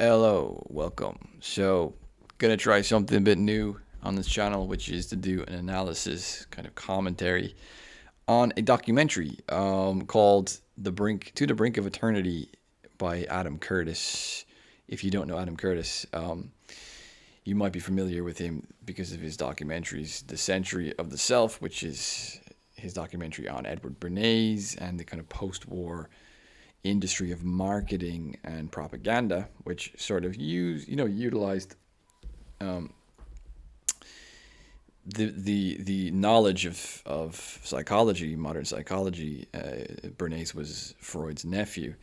Hello, welcome. So, gonna try something a bit new on this channel, which is to do an analysis, kind of commentary on a documentary called "To the Brink of Eternity" by Adam Curtis. If you don't know Adam Curtis, you might be familiar with him because of his documentaries, "The Century of the Self," which is his documentary on Edward Bernays and the kind of post-war industry of marketing and propaganda, which sort of utilized um, the knowledge of psychology, modern psychology. Bernays was Freud's nephew,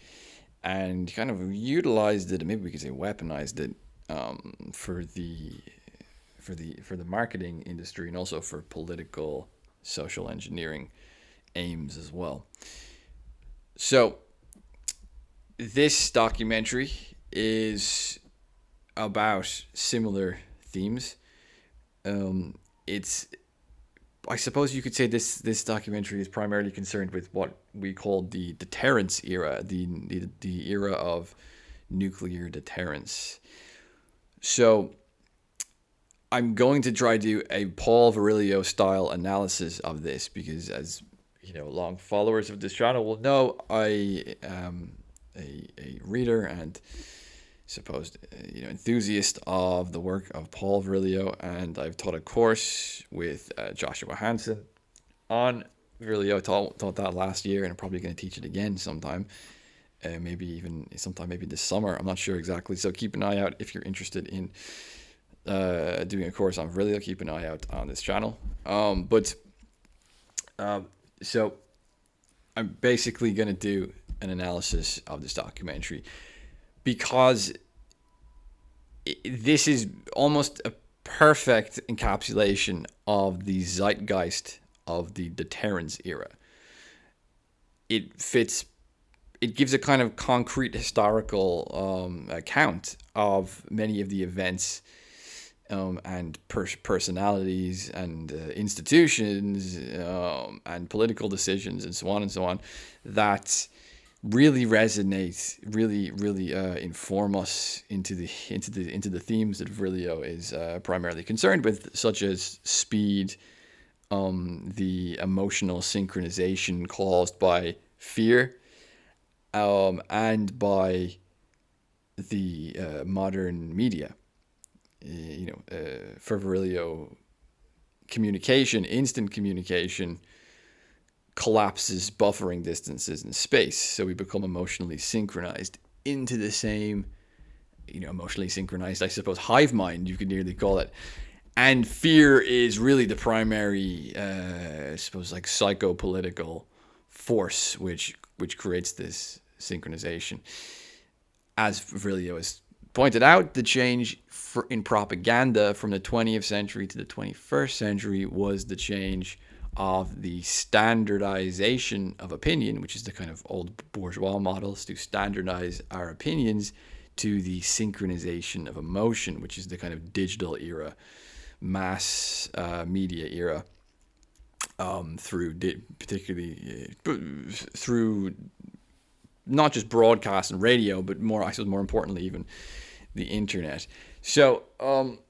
and kind of utilized it. Maybe we could say weaponized it for the marketing industry and also for political social engineering aims as well. So this documentary is about similar themes. It's, I suppose you could say this documentary is primarily concerned with what we call the deterrence era, the era of nuclear deterrence. So I'm going to try to do a Paul Virilio style analysis of this because, as you know, long followers of this channel will know, I am a reader and supposed enthusiast of the work of Paul Virilio, and I've taught a course with Joshua Hansen on Virilion. Taught that last year, and I'm probably going to teach it again sometime. Maybe this summer. I'm not sure exactly. So keep an eye out if you're interested in doing a course on Virilion. Keep an eye out on this channel. So I'm basically going to do an analysis of this documentary because this is almost a perfect encapsulation of the zeitgeist of the deterrence era. It gives a kind of concrete historical account of many of the events and personalities and institutions and political decisions and so on that really resonate, really inform us into the themes that Virilio is primarily concerned with, such as speed, the emotional synchronization caused by fear, and by the modern media. For Virilio, instant communication collapses buffering distances in space, so we become emotionally synchronized into the same, emotionally synchronized, I suppose, hive mind, you could nearly call it. And fear is really the primary, I suppose, like psychopolitical force which creates this synchronization. As Virilio has pointed out, the change in propaganda from the 20th century to the 21st century was the change of the standardization of opinion, which is the kind of old bourgeois models to standardize our opinions, to the synchronization of emotion, which is the kind of digital era, mass media era, particularly through not just broadcast and radio, but more importantly, even the internet. So I'm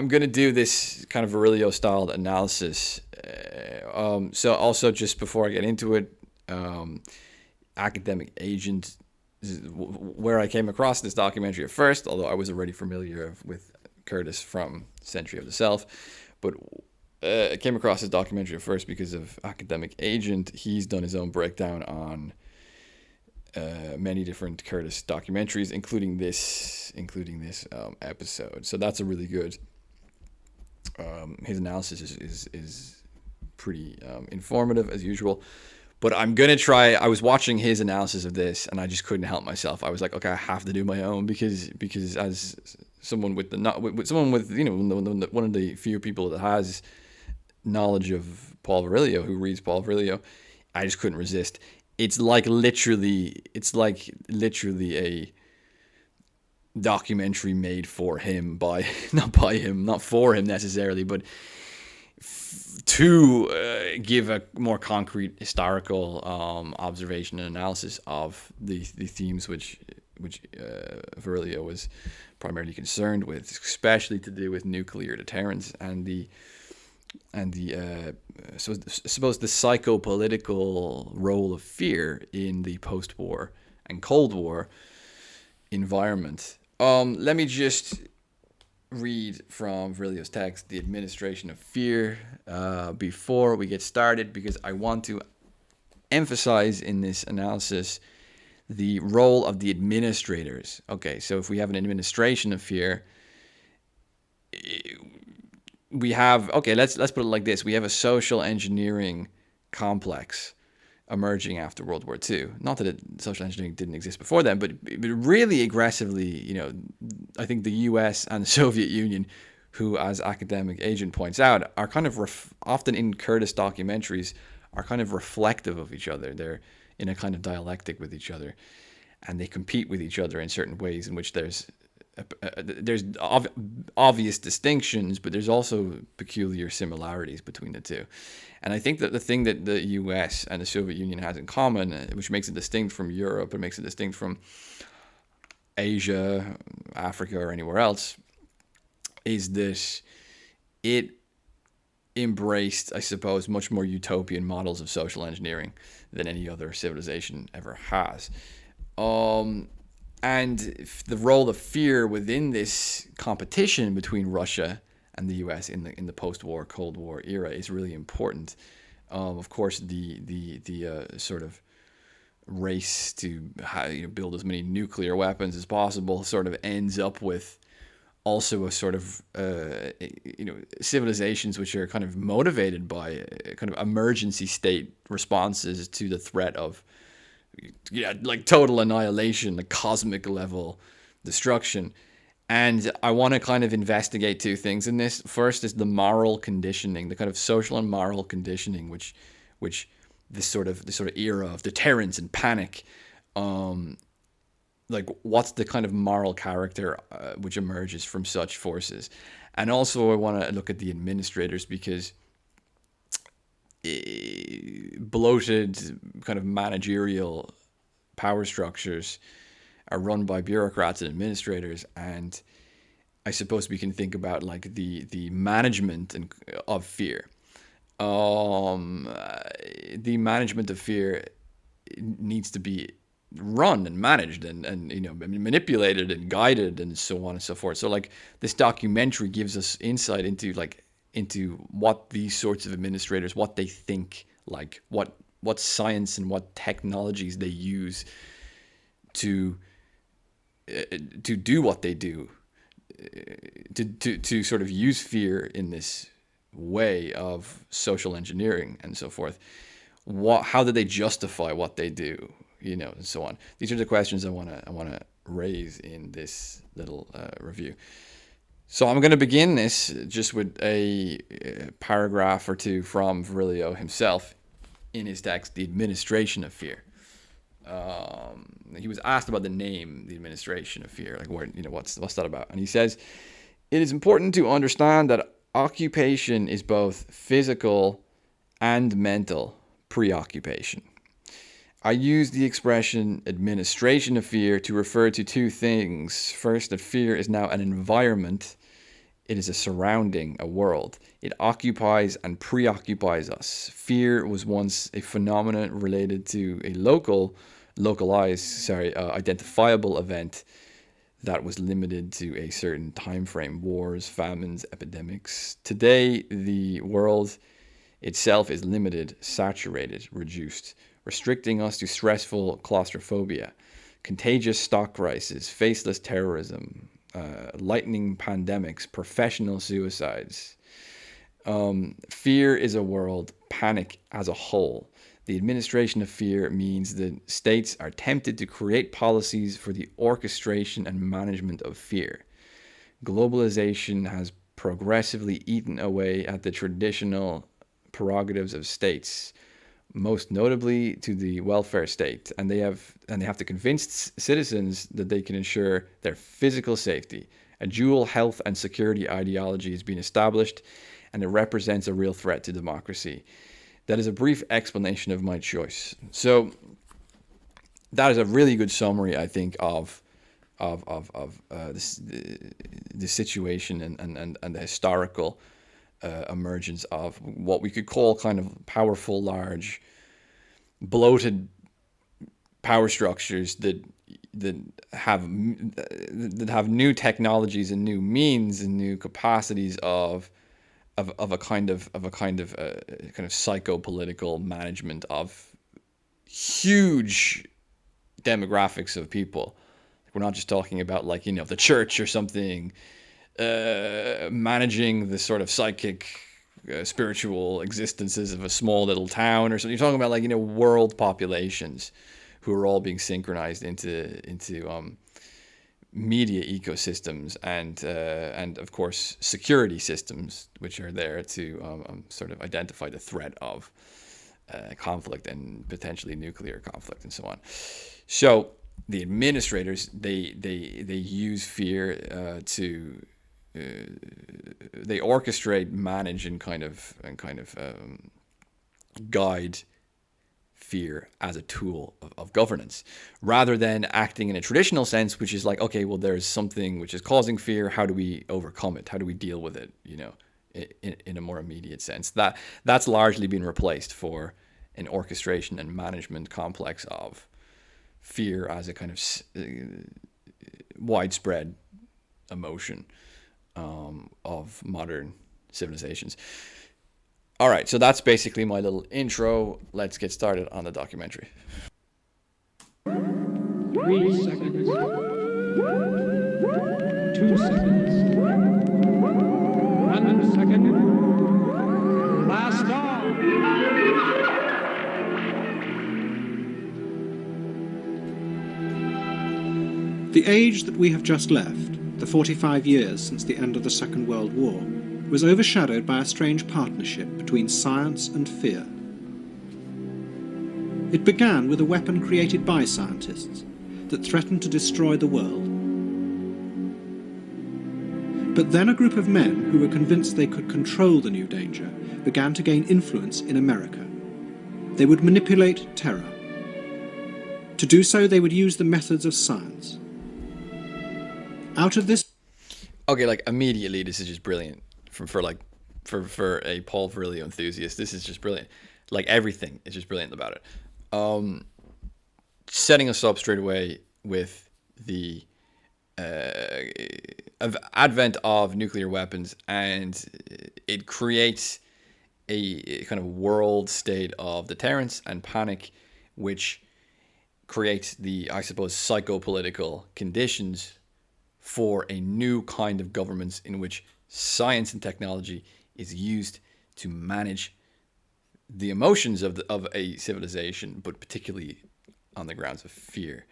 going to do this kind of Virilio styled analysis. So also, just before I get into it, Academic Agent, where I came across this documentary at first, although I was already familiar with Curtis from Century of the Self, but I came across this documentary at first because of Academic Agent. He's done his own breakdown on many different Curtis documentaries, including this episode. So that's a really good. His analysis is pretty informative as usual, but I'm gonna try. I was watching his analysis of this, and I just couldn't help myself. I was like, okay, I have to do my own because as someone with one of the few people that has knowledge of Paul Virilio, who reads Paul Virilio, I just couldn't resist. It's like literally a documentary made for him not for him necessarily, but to give a more concrete historical observation and analysis of the themes which Virilion was primarily concerned with, especially to do with nuclear deterrence and the so I suppose the psychopolitical role of fear in the post-war and Cold War environment. Let me just read from Virilion's text, The Administration of Fear, before we get started, because I want to emphasize in this analysis the role of the administrators. Okay, so if we have an administration of fear, we have, okay, let's put it like this. We have a social engineering complex emerging after World War II. Not that social engineering didn't exist before then, but really aggressively, I think the US and the Soviet Union, who, as academic agent points out, are kind of often in Kurdish documentaries, are kind of reflective of each other. They're in a kind of dialectic with each other, and they compete with each other in certain ways in which there's obvious distinctions, but there's also peculiar similarities between the two. And I think that the thing that the US and the Soviet Union has in common, which makes it distinct from Europe, or makes it distinct from Asia, Africa, or anywhere else, is that it embraced, I suppose, much more utopian models of social engineering than any other civilization ever has. And the role of fear within this competition between Russia and the U.S. in the post-war Cold War era is really important. Of course, the sort of race to build as many nuclear weapons as possible sort of ends up with also a sort of civilizations which are kind of motivated by kind of emergency state responses to the threat of like total annihilation, the cosmic level destruction. And I want to kind of investigate two things in this. First is the moral conditioning, the kind of social and moral conditioning, which this sort of era of deterrence and panic, like what's the kind of moral character which emerges from such forces. And also I want to look at the administrators, because bloated kind of managerial power structures are run by bureaucrats and administrators, and I suppose we can think about like the management of fear. The management of fear needs to be run and managed and manipulated and guided and so on and so forth. So like this documentary gives us insight into what these sorts of administrators, what they think, like what science and what technologies they use to do what they do, to sort of use fear in this way of social engineering and so forth. How do they justify what they do, and so on. These are the questions I want to raise in this little review. So I'm going to begin this just with a paragraph or two from Virilion himself in his text, The Administration of Fear. He was asked about the name, The Administration of Fear, like what's that about? And he says, it is important to understand that occupation is both physical and mental preoccupation. I use the expression administration of fear to refer to two things. First, that fear is now an environment. It is a surrounding, a world. It occupies and preoccupies us. Fear was once a phenomenon related to a localized, identifiable event that was limited to a certain time frame: wars, famines, epidemics. Today, the world itself is limited, saturated, reduced, restricting us to stressful claustrophobia, contagious stock crises, faceless terrorism, lightning pandemics, professional suicides. Fear is a world, panic as a whole. The administration of fear means that states are tempted to create policies for the orchestration and management of fear. Globalization has progressively eaten away at the traditional prerogatives of states, most notably to the welfare state, and they have to convince citizens that they can ensure their physical safety. A dual health and security ideology has been established, and it represents a real threat to democracy. That is a brief explanation of my choice. So that is a really good summary, I think, of the situation and the historical emergence of what we could call kind of powerful, large, bloated power structures that have new technologies and new means and new capacities of a kind of psycho-political management of huge demographics of people. We're not just talking about like, the church or something managing the sort of psychic spiritual existences of a small little town or something. You're talking about like, world populations who are all being synchronized into media ecosystems and of course security systems, which are there to sort of identify the threat of conflict and potentially nuclear conflict and so on. So the administrators, they use fear to they orchestrate, manage, and kind of guide fear as a tool of governance, rather than acting in a traditional sense, which is like, okay, well, there's something which is causing fear. How do we overcome it? How do we deal with it? In a more immediate sense. That's largely been replaced for an orchestration and management complex of fear as a kind of widespread emotion of modern civilizations. All right, so that's basically my little intro. Let's get started on the documentary. 3 seconds. 2 seconds. 1 second. Blast off. The age that we have just left, the 45 years since the end of the Second World War, was overshadowed by a strange partnership between science and fear. It began with a weapon created by scientists that threatened to destroy the world. But then a group of men who were convinced they could control the new danger began to gain influence in America. They would manipulate terror. To do so, they would use the methods of science. Out of this... Okay, like immediately, this is just brilliant. For a Paul Virilion enthusiast, this is just brilliant. Like everything is just brilliant about it. Setting us up straight away with the advent of nuclear weapons, and it creates a kind of world state of deterrence and panic, which creates the, I suppose, psychopolitical conditions for a new kind of governments in which science and technology is used to manage the emotions of a civilization, but particularly on the grounds of fear.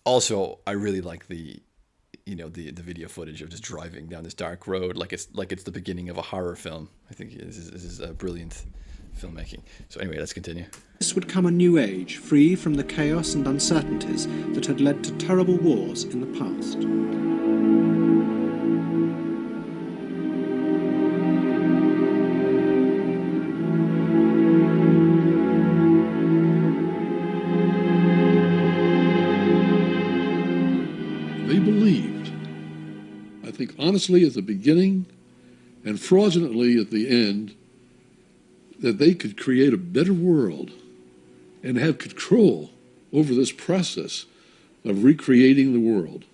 Also, I really like the video footage of just driving down this dark road like it's the beginning of a horror film. I think this is a brilliant filmmaking. So anyway, let's continue. This would come a new age, free from the chaos and uncertainties that had led to terrible wars in the past. They believed, I think honestly at the beginning and fraudulently at the end, that they could create a better world and have control over this process of recreating the world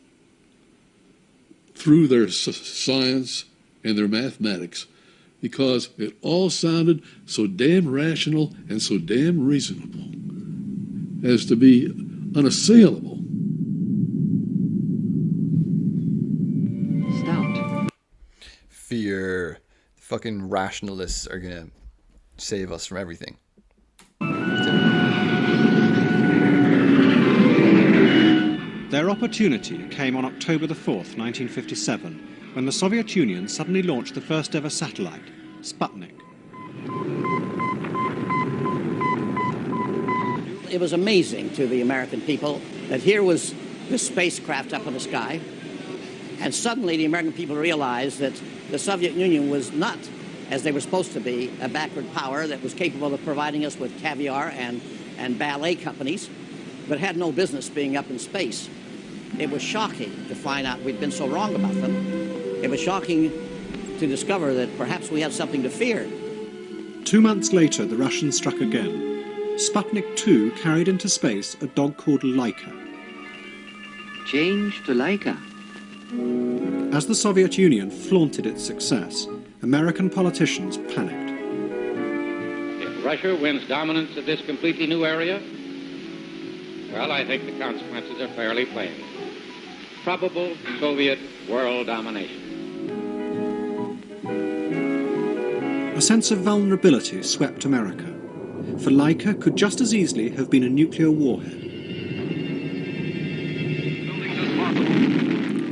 through their science and their mathematics, because it all sounded so damn rational and so damn reasonable as to be unassailable. Stout. Fear. Fucking rationalists are gonna save us from everything. Their opportunity came on October the 4th, 1957, when the Soviet Union suddenly launched the first ever satellite, Sputnik. It was amazing to the American people that here was this spacecraft up in the sky, and suddenly the American people realized that the Soviet Union was not, as they were supposed to be, a backward power that was capable of providing us with caviar and ballet companies, but had no business being up in space. It was shocking to find out we'd been so wrong about them. It was shocking to discover that perhaps we had something to fear. 2 months later, the Russians struck again. Sputnik 2 carried into space a dog called Laika. Change to Laika. As the Soviet Union flaunted its success, American politicians panicked. If Russia wins dominance of this completely new area, well, I think the consequences are fairly plain. Probable Soviet world domination. A sense of vulnerability swept America, for Laika could just as easily have been a nuclear warhead.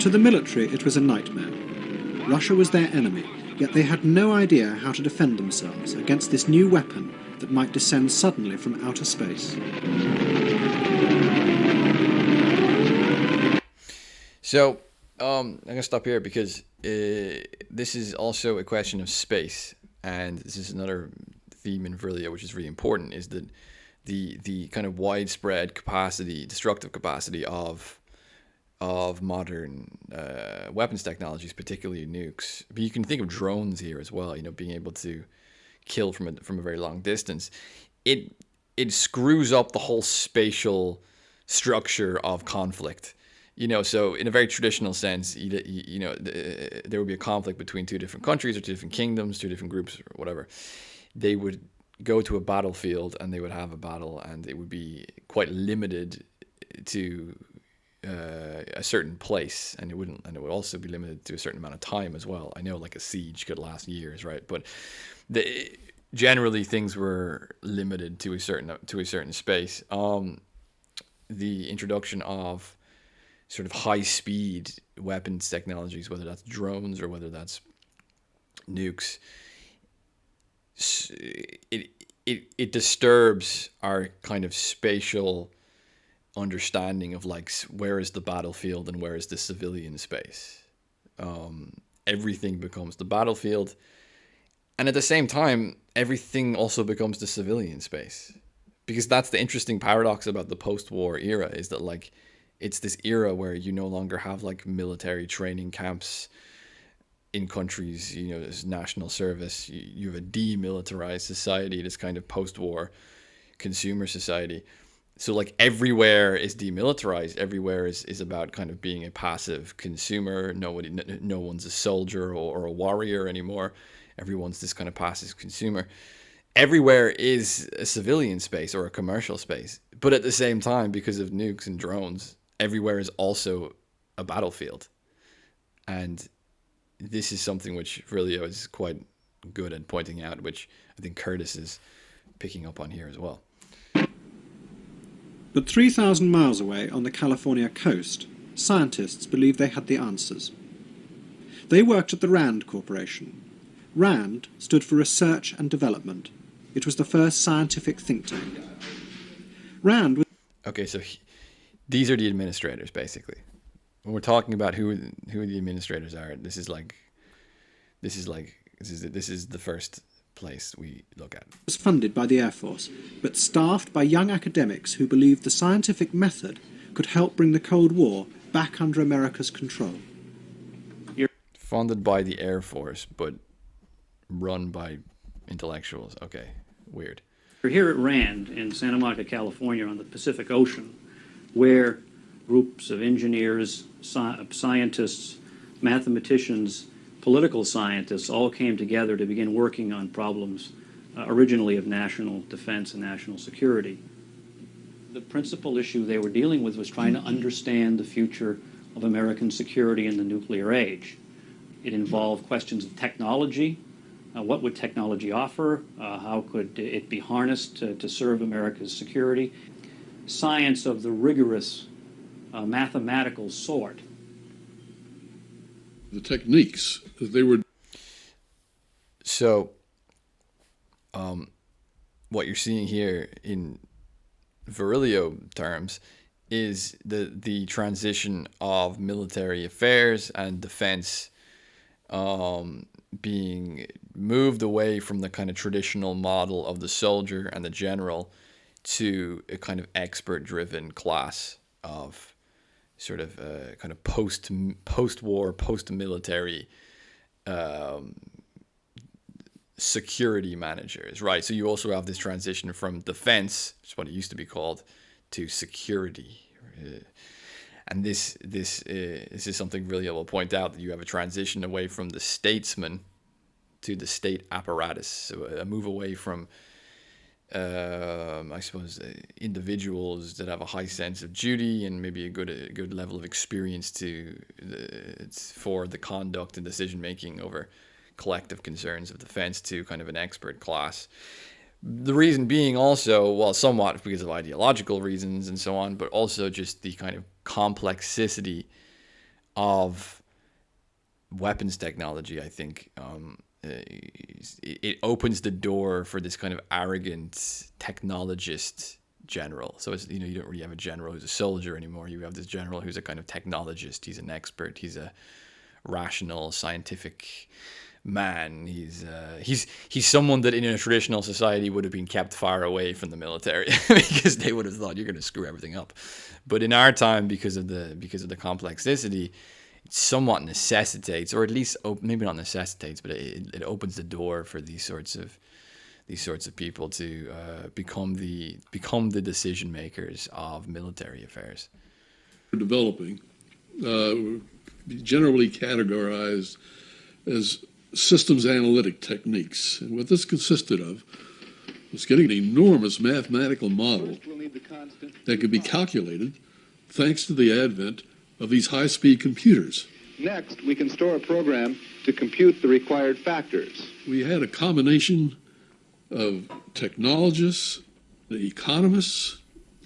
To the military, it was a nightmare. Russia was their enemy, yet they had no idea how to defend themselves against this new weapon that might descend suddenly from outer space. So, I'm going to stop here because this is also a question of space. And this is another theme in Virilion, which is really important, is that the kind of widespread capacity, destructive capacity of modern weapons technologies, particularly nukes. But you can think of drones here as well. You know, being able to kill from a very long distance. It screws up the whole spatial structure of conflict. You know, so in a very traditional sense, you know, there would be a conflict between two different countries or two different kingdoms, two different groups or whatever. They would go to a battlefield and they would have a battle, and it would be quite limited to a certain place, and it would also be limited to a certain amount of time as well. I know, like a siege could last years, right? But generally things were limited to a certain space. The introduction of sort of high-speed weapons technologies, whether that's drones or whether that's nukes, it disturbs our kind of spatial understanding of, like, where is the battlefield and where is the civilian space. Everything becomes the battlefield, and at the same time, everything also becomes the civilian space, because that's the interesting paradox about the post-war era, is that, like, it's this era where you no longer have, like, military training camps in countries, you know, there's national service. You have a demilitarized society, this kind of post-war consumer society. So, like, everywhere is demilitarized. Everywhere is about kind of being a passive consumer. No one's a soldier or a warrior anymore. Everyone's this kind of passive consumer. Everywhere is a civilian space or a commercial space. But at the same time, because of nukes and drones, everywhere is also a battlefield. And this is something which Virilion is quite good at pointing out, which I think Curtis is picking up on here as well. But 3,000 miles away on the California coast, scientists believed they had the answers. They worked at the RAND Corporation. RAND stood for Research and Development. It was the first scientific think tank. RAND was... Okay, so these are the administrators, basically. When we're talking about who the administrators are, this is the first place we look at. Was funded by the Air Force, but staffed by young academics who believed the scientific method could help bring the Cold War back under America's control. Funded by the Air Force, but run by intellectuals. Okay, weird. We're here at RAND in Santa Monica, California, on the Pacific Ocean, where groups of engineers, scientists, mathematicians, political scientists all came together to begin working on problems originally of national defense and national security. The principal issue they were dealing with was trying to understand the future of American security in the nuclear age. It involved questions of technology. What would technology offer? How could it be harnessed to serve America's security? Science of the rigorous mathematical sort. The techniques that they were... So, what you're seeing here in Virilion terms is the transition of military affairs and defense being moved away from the kind of traditional model of the soldier and the general to a kind of expert-driven class of sort of kind of post-war, post-military security managers, right? So you also have this transition from defense, which is what it used to be called, to security. And this is something really I will point out, that you have a transition away from the statesman to the state apparatus. So a move away from, I suppose, individuals that have a high sense of duty and maybe a good level of experience for the conduct and decision making over collective concerns of defense, to kind of an expert class. The reason being also, well, somewhat because of ideological reasons and so on, but also just the kind of complexity of weapons technology, I think. It opens the door for this kind of arrogant technologist general. So it's, you don't really have a general who's a soldier anymore. You have this general who's a kind of technologist. He's an expert. He's a rational, scientific man. He's someone that in a traditional society would have been kept far away from the military because they would have thought you're going to screw everything up. But in our time, because of the complexity, it somewhat necessitates, or at least maybe not necessitates, but it opens the door for these sorts of people to become the decision makers of military affairs. Developing, generally categorized as systems analytic techniques. And what this consisted of was getting an enormous mathematical model that could be calculated thanks to the advent of these high-speed computers. Next, we can store a program to compute the required factors. We had a combination of technologists, the economists,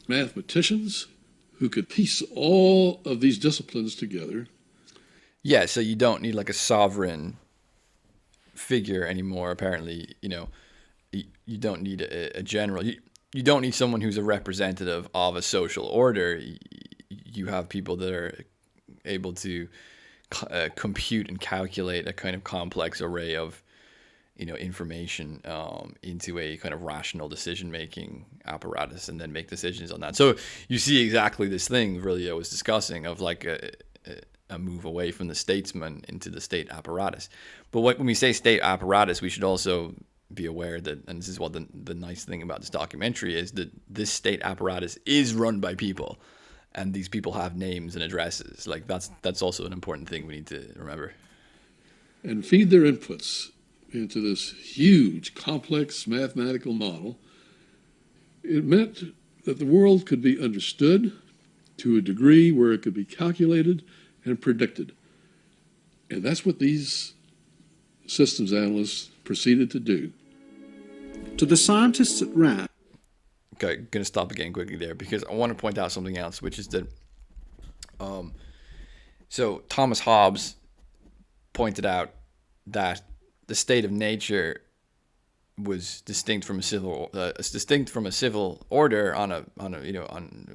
mathematicians, who could piece all of these disciplines together. Yeah, so you don't need like a sovereign figure anymore, apparently. You don't need a general. You don't need someone who's a representative of a social order. You have people that are able to compute and calculate a kind of complex array of information into a kind of rational decision-making apparatus, and then make decisions on that. So you see exactly this thing really I was discussing of like a move away from the statesman into the state apparatus. But when we say state apparatus, we should also be aware that, and this is what the nice thing about this documentary is, that this state apparatus is run by people, and these people have names and addresses. Like that's also an important thing we need to remember. And feed their inputs into this huge, complex mathematical model. It meant that the world could be understood to a degree where it could be calculated and predicted. And that's what these systems analysts proceeded to do. To the scientists at RAND. Okay, going to stop again quickly there because I want to point out something else, which is that so Thomas Hobbes pointed out that the state of nature was distinct from a civil order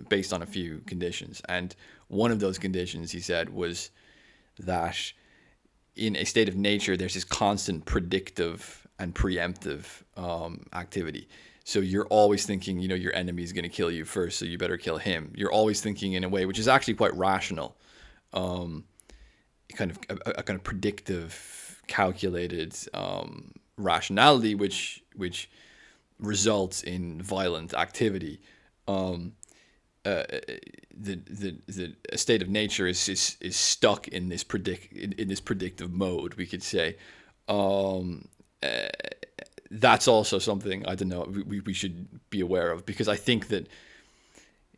based on a few conditions. And one of those conditions, he said, was that in a state of nature there's this constant predictive and preemptive activity. So you're always thinking, your enemy is going to kill you first, so you better kill him. You're always thinking in a way which is actually quite rational, kind of a kind of predictive, calculated rationality, which results in violent activity. The state of nature is stuck in this predictive mode, we could say. That's also something, I don't know, we should be aware of, because I think that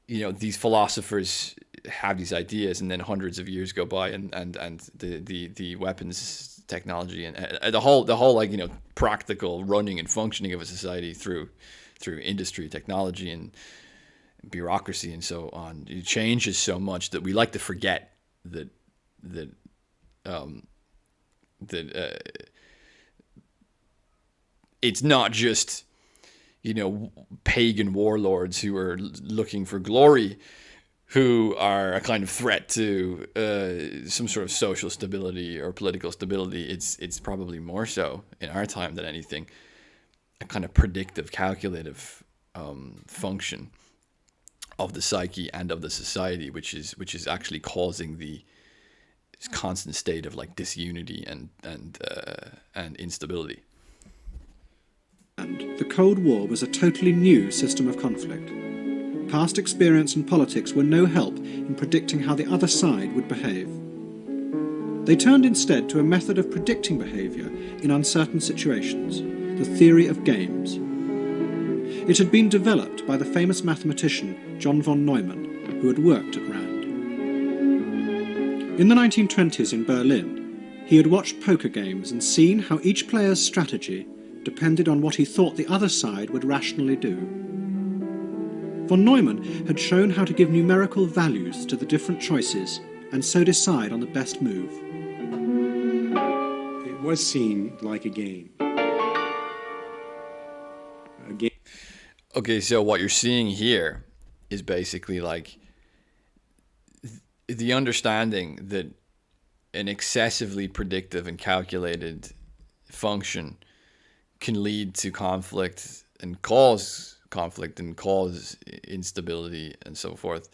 these philosophers have these ideas, and then hundreds of years go by, and the weapons technology and the whole practical running and functioning of a society through industry, technology, and bureaucracy and so on, it changes so much that we like to forget that it's not just pagan warlords who are looking for glory who are a kind of threat to some sort of social stability or political stability. It's probably more so in our time than anything a kind of predictive, calculative function of the psyche and of the society, which is actually causing the constant state of like disunity and instability. And the Cold War was a totally new system of conflict. Past experience and politics were no help in predicting how the other side would behave. They turned instead to a method of predicting behaviour in uncertain situations, the theory of games. It had been developed by the famous mathematician John von Neumann, who had worked at Rand. In the 1920s in Berlin, he had watched poker games and seen how each player's strategy depended on what he thought the other side would rationally do. Von Neumann had shown how to give numerical values to the different choices and so decide on the best move. It was seen like a game. Okay, so what you're seeing here is basically like the understanding that an excessively predictive and calculated function can lead to conflict and cause instability and so forth.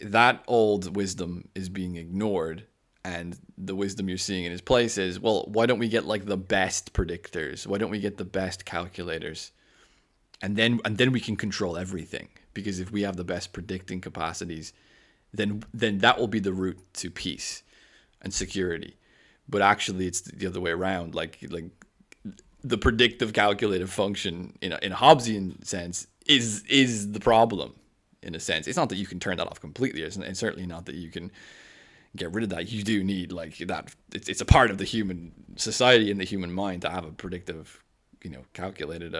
That old wisdom is being ignored, and the wisdom you're seeing in its place is, well, why don't we get like the best predictors? Why don't we get the best calculators? And then we can control everything, because if we have the best predicting capacities, then that will be the route to peace and security. But actually, it's the other way around. Like the predictive calculative function in a Hobbesian sense is the problem. In a sense, it's not that you can turn that off completely, and certainly not that you can get rid of that. You do need like that. It's a part of the human society and the human mind to have a predictive, calculated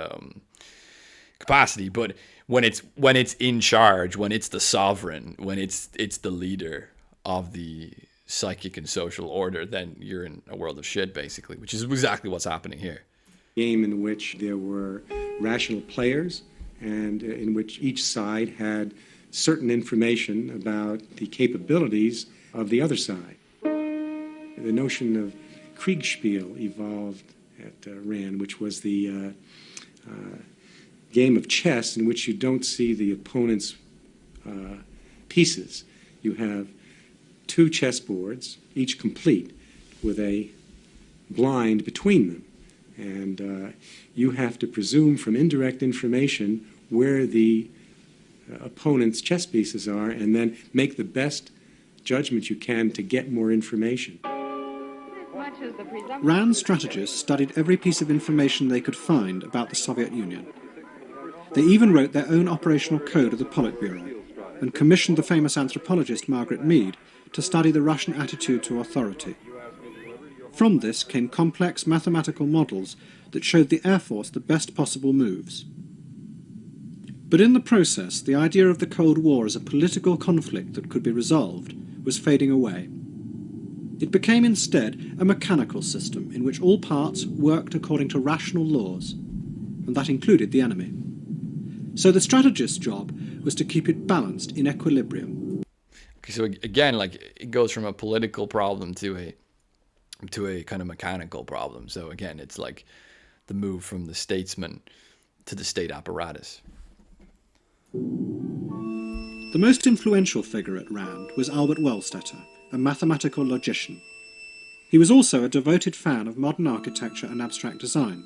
capacity. But when it's in charge, when it's the sovereign, when it's the leader of the psychic and social order, then you're in a world of shit, basically, which is exactly what's happening here. Game in which there were rational players and in which each side had certain information about the capabilities of the other side. The notion of Kriegspiel evolved at Rand, which was the game of chess in which you don't see the opponent's pieces. You have two chessboards, each complete, with a blind between them. And you have to presume from indirect information where the opponent's chess pieces are, and then make the best judgment you can to get more information. Rand's strategists studied every piece of information they could find about the Soviet Union. They even wrote their own operational code of the Politburo and commissioned the famous anthropologist Margaret Mead to study the Russian attitude to authority. From this came complex mathematical models that showed the Air Force the best possible moves. But in the process, the idea of the Cold War as a political conflict that could be resolved was fading away. It became instead a mechanical system in which all parts worked according to rational laws, and that included the enemy. So the strategist's job was to keep it balanced in equilibrium. Okay, so again, like it goes from a political problem to a kind of mechanical problem. So again, it's like the move from the statesman to the state apparatus. The most influential figure at Rand was Albert Wohlstetter, a mathematical logician. He was also a devoted fan of modern architecture and abstract design,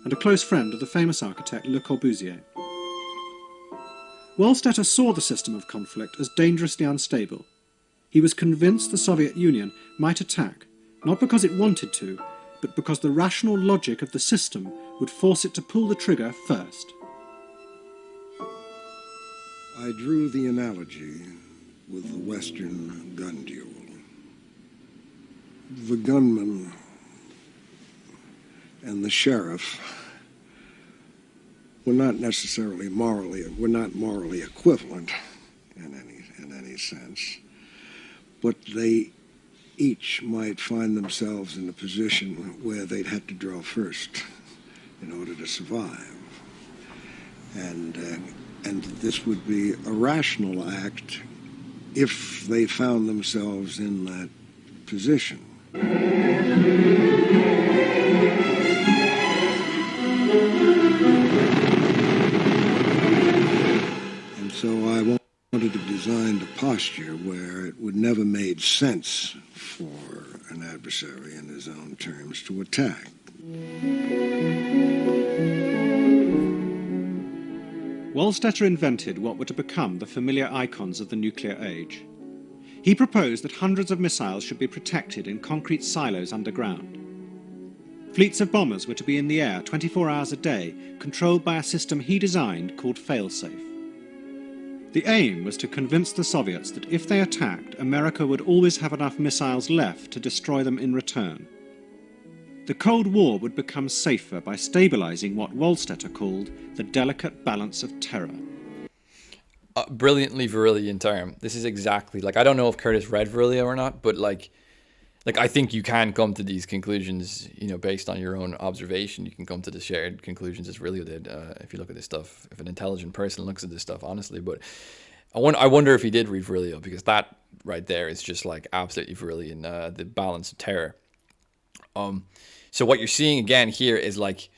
and a close friend of the famous architect Le Corbusier. Wohlstetter saw the system of conflict as dangerously unstable. He was convinced the Soviet Union might attack, not because it wanted to, but because the rational logic of the system would force it to pull the trigger first. I drew the analogy with the Western gun duel. The gunman and the sheriff were not necessarily morally equivalent in any sense, but they each might find themselves in a position where they'd have to draw first in order to survive. And this would be a rational act if they found themselves in that position. And So I wanted to design the posture where it would never made sense for an adversary in his own terms to attack. Wohlstetter invented what were to become the familiar icons of the nuclear age. He proposed that hundreds of missiles should be protected in concrete silos underground. Fleets of bombers were to be in the air 24 hours a day, controlled by a system he designed called failsafe. The aim was to convince the Soviets that if they attacked, America would always have enough missiles left to destroy them in return. The Cold War would become safer by stabilizing what Wohlstetter called the delicate balance of terror. Brilliantly Virilion term. This is exactly, like, I don't know if Curtis read Virilion or not, but like I think you can come to these conclusions, you know, based on your own observation. You can come to the shared conclusions as Virilion did, if you look at this stuff, if an intelligent person looks at this stuff, honestly. But I wonder if he did read Virilion, because that right there is just like absolutely Virilion, the balance of terror. So what you're seeing again here is like,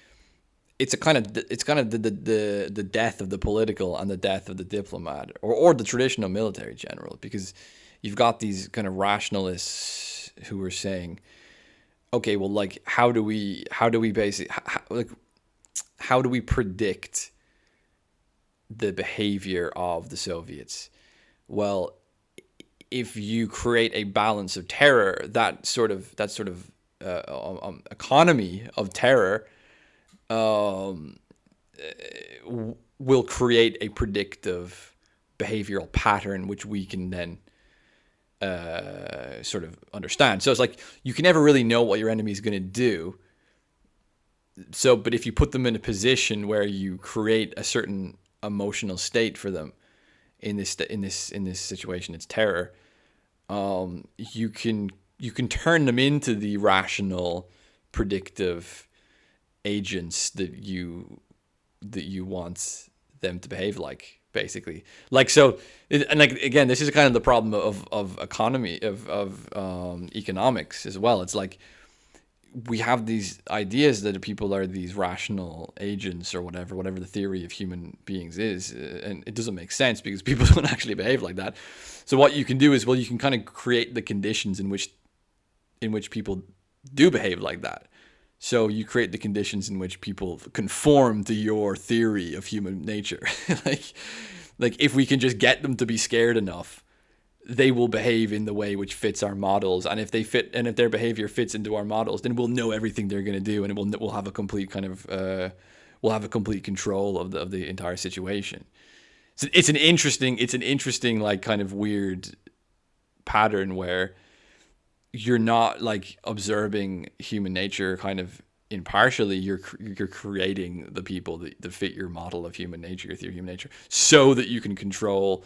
it's kind of the death of the political and the death of the diplomat, or the traditional military general, because you've got these kind of rationalists who are saying, okay, well, like, how do we predict the behavior of the Soviets? Well, if you create a balance of terror, that sort of economy of terror will create a predictive behavioral pattern which we can then sort of understand. So it's like, you can never really know what your enemy is going to do. So, but if you put them in a position where you create a certain emotional state for them in this situation, it's terror. You can turn them into the rational, predictive agents that you want them to behave like, basically. Like, so, and like, again, this is kind of the problem of economy, of economics as well. It's like, we have these ideas that people are these rational agents or whatever the theory of human beings is, and it doesn't make sense because people don't actually behave like that. So what you can do is, well, you can kind of create the conditions in which people do behave like that. So you create the conditions in which people conform to your theory of human nature. like if we can just get them to be scared enough, they will behave in the way which fits our models. And if their behavior fits into our models, then we'll know everything they're going to do, and we'll have a complete kind of we'll have a complete control of the entire situation. So it's an interesting like kind of weird pattern where you're not like observing human nature kind of impartially. You're creating the people that fit your model of human nature, your theory of human nature, so that you can control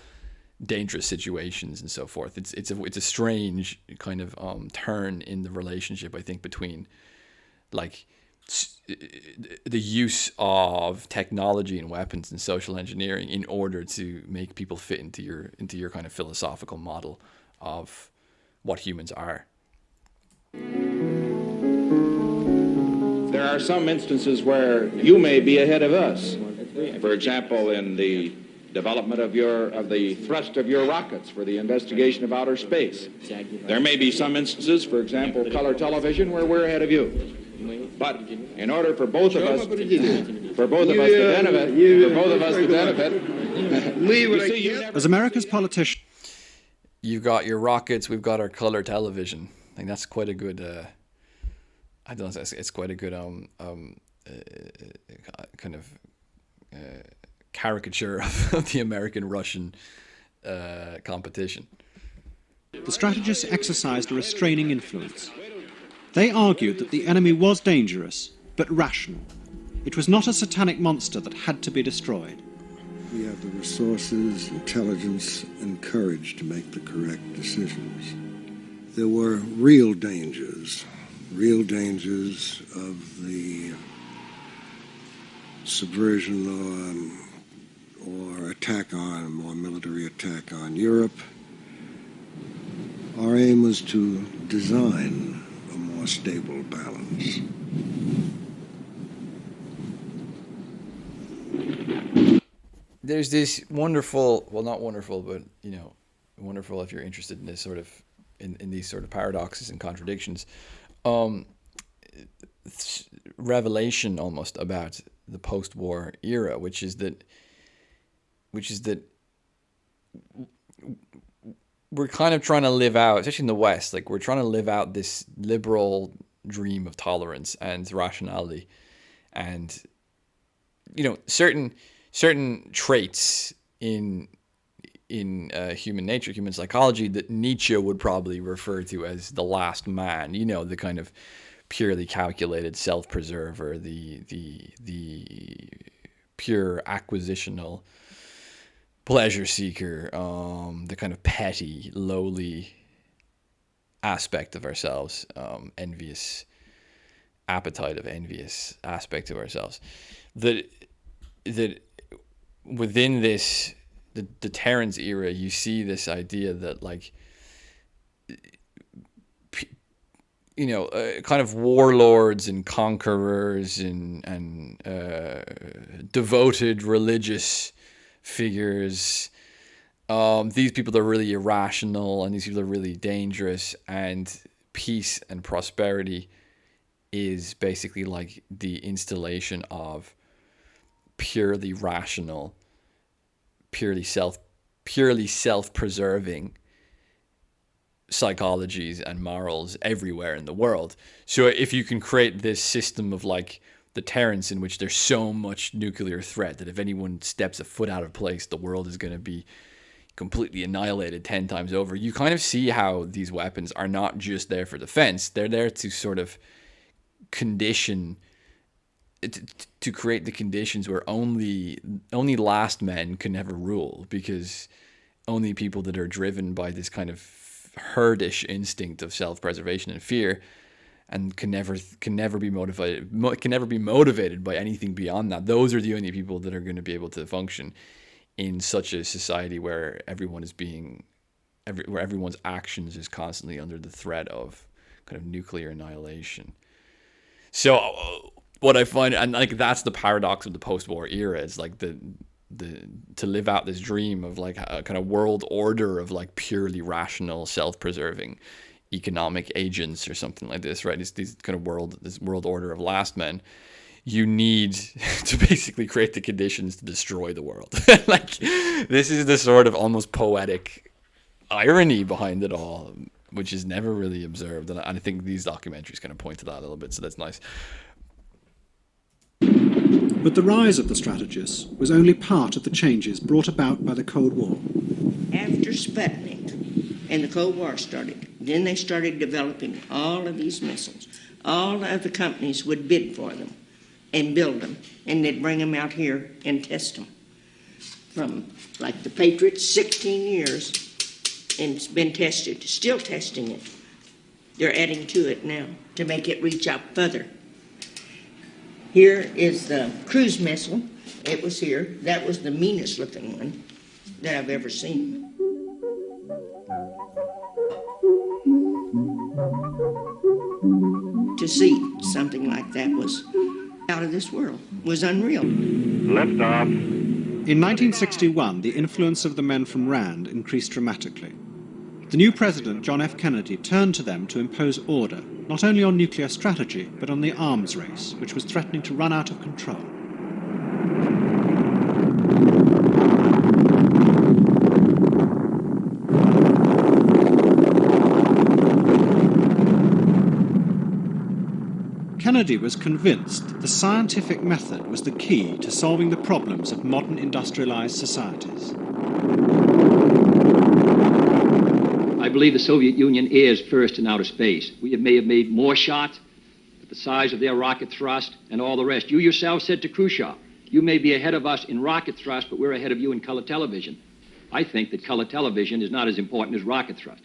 dangerous situations and so forth. It's a strange kind of turn in the relationship, I think, between like the use of technology and weapons and social engineering in order to make people fit into your kind of philosophical model of what humans are. There are some instances where you may be ahead of us. For example, in the development of the thrust of your rockets for the investigation of outer space. There may be some instances, for example, color television, where we're ahead of you. But in order for both of us to benefit, as America's politicians, you've got your rockets, we've got our color television. I think that's quite a good. I don't know. It's quite a good kind of caricature of the American-Russian competition. The strategists exercised a restraining influence. They argued that the enemy was dangerous, but rational. It was not a satanic monster that had to be destroyed. We have the resources, intelligence, and courage to make the correct decisions. There were real dangers of the subversion or attack on, or military attack on Europe. Our aim was to design a more stable balance. there's this wonderful, well, not wonderful, but wonderful if you're interested in this sort of in these sort of paradoxes and contradictions, revelation almost about the post-war era, which is that we're kind of trying to live out, especially in the West, like we're trying to live out this liberal dream of tolerance and rationality, and certain traits in human nature, human psychology, that Nietzsche would probably refer to as the last man. The kind of purely calculated self-preserver, the pure acquisitional pleasure seeker, the kind of petty, lowly aspect of ourselves, envious aspect of ourselves. That within this, the Deterrence era, you see this idea that kind of warlords and conquerors and devoted religious figures, these people are really irrational, and these people are really dangerous, and peace and prosperity is basically like the installation of purely rational, purely self-preserving psychologies and morals everywhere in the world. So if you can create this system of deterrence in which there's so much nuclear threat that if anyone steps a foot out of place, the world is going to be completely annihilated 10 times over, you kind of see how these weapons are not just there for defense. They're there to sort of condition, to create the conditions where only last men can never rule, because only people that are driven by this kind of herdish instinct of self-preservation and fear, and can never be motivated by anything beyond that, those are the only people that are going to be able to function in such a society where everyone's actions is constantly under the threat of kind of nuclear annihilation. So what I find, and that's the paradox of the post-war era, is to live out this dream of a kind of world order of purely rational, self-preserving economic agents or something like this, right? It's this world order of last men. You need to basically create the conditions to destroy the world. This is the sort of almost poetic irony behind it all, which is never really observed, and I think these documentaries kind of point to that a little bit, so that's nice. But the rise of the strategists was only part of the changes brought about by the Cold War. After Sputnik and the Cold War started, then they started developing all of these missiles. All of the companies would bid for them and build them, and they'd bring them out here and test them. From, the Patriot, 16 years, and it's been tested, still testing it. They're adding to it now to make it reach out further. Here is the cruise missile. It was here. That was the meanest looking one that I've ever seen. To see something like that was out of this world, was unreal. Liftoff. In 1961, the influence of the men from RAND increased dramatically. The new president, John F. Kennedy, turned to them to impose order, not only on nuclear strategy, but on the arms race, which was threatening to run out of control. Kennedy was convinced the scientific method was the key to solving the problems of modern industrialized societies. I believe the Soviet Union is first in outer space. We may have made more shots, but the size of their rocket thrust and all the rest. You yourself said to Khrushchev, you may be ahead of us in rocket thrust, but we're ahead of you in color television. I think that color television is not as important as rocket thrust.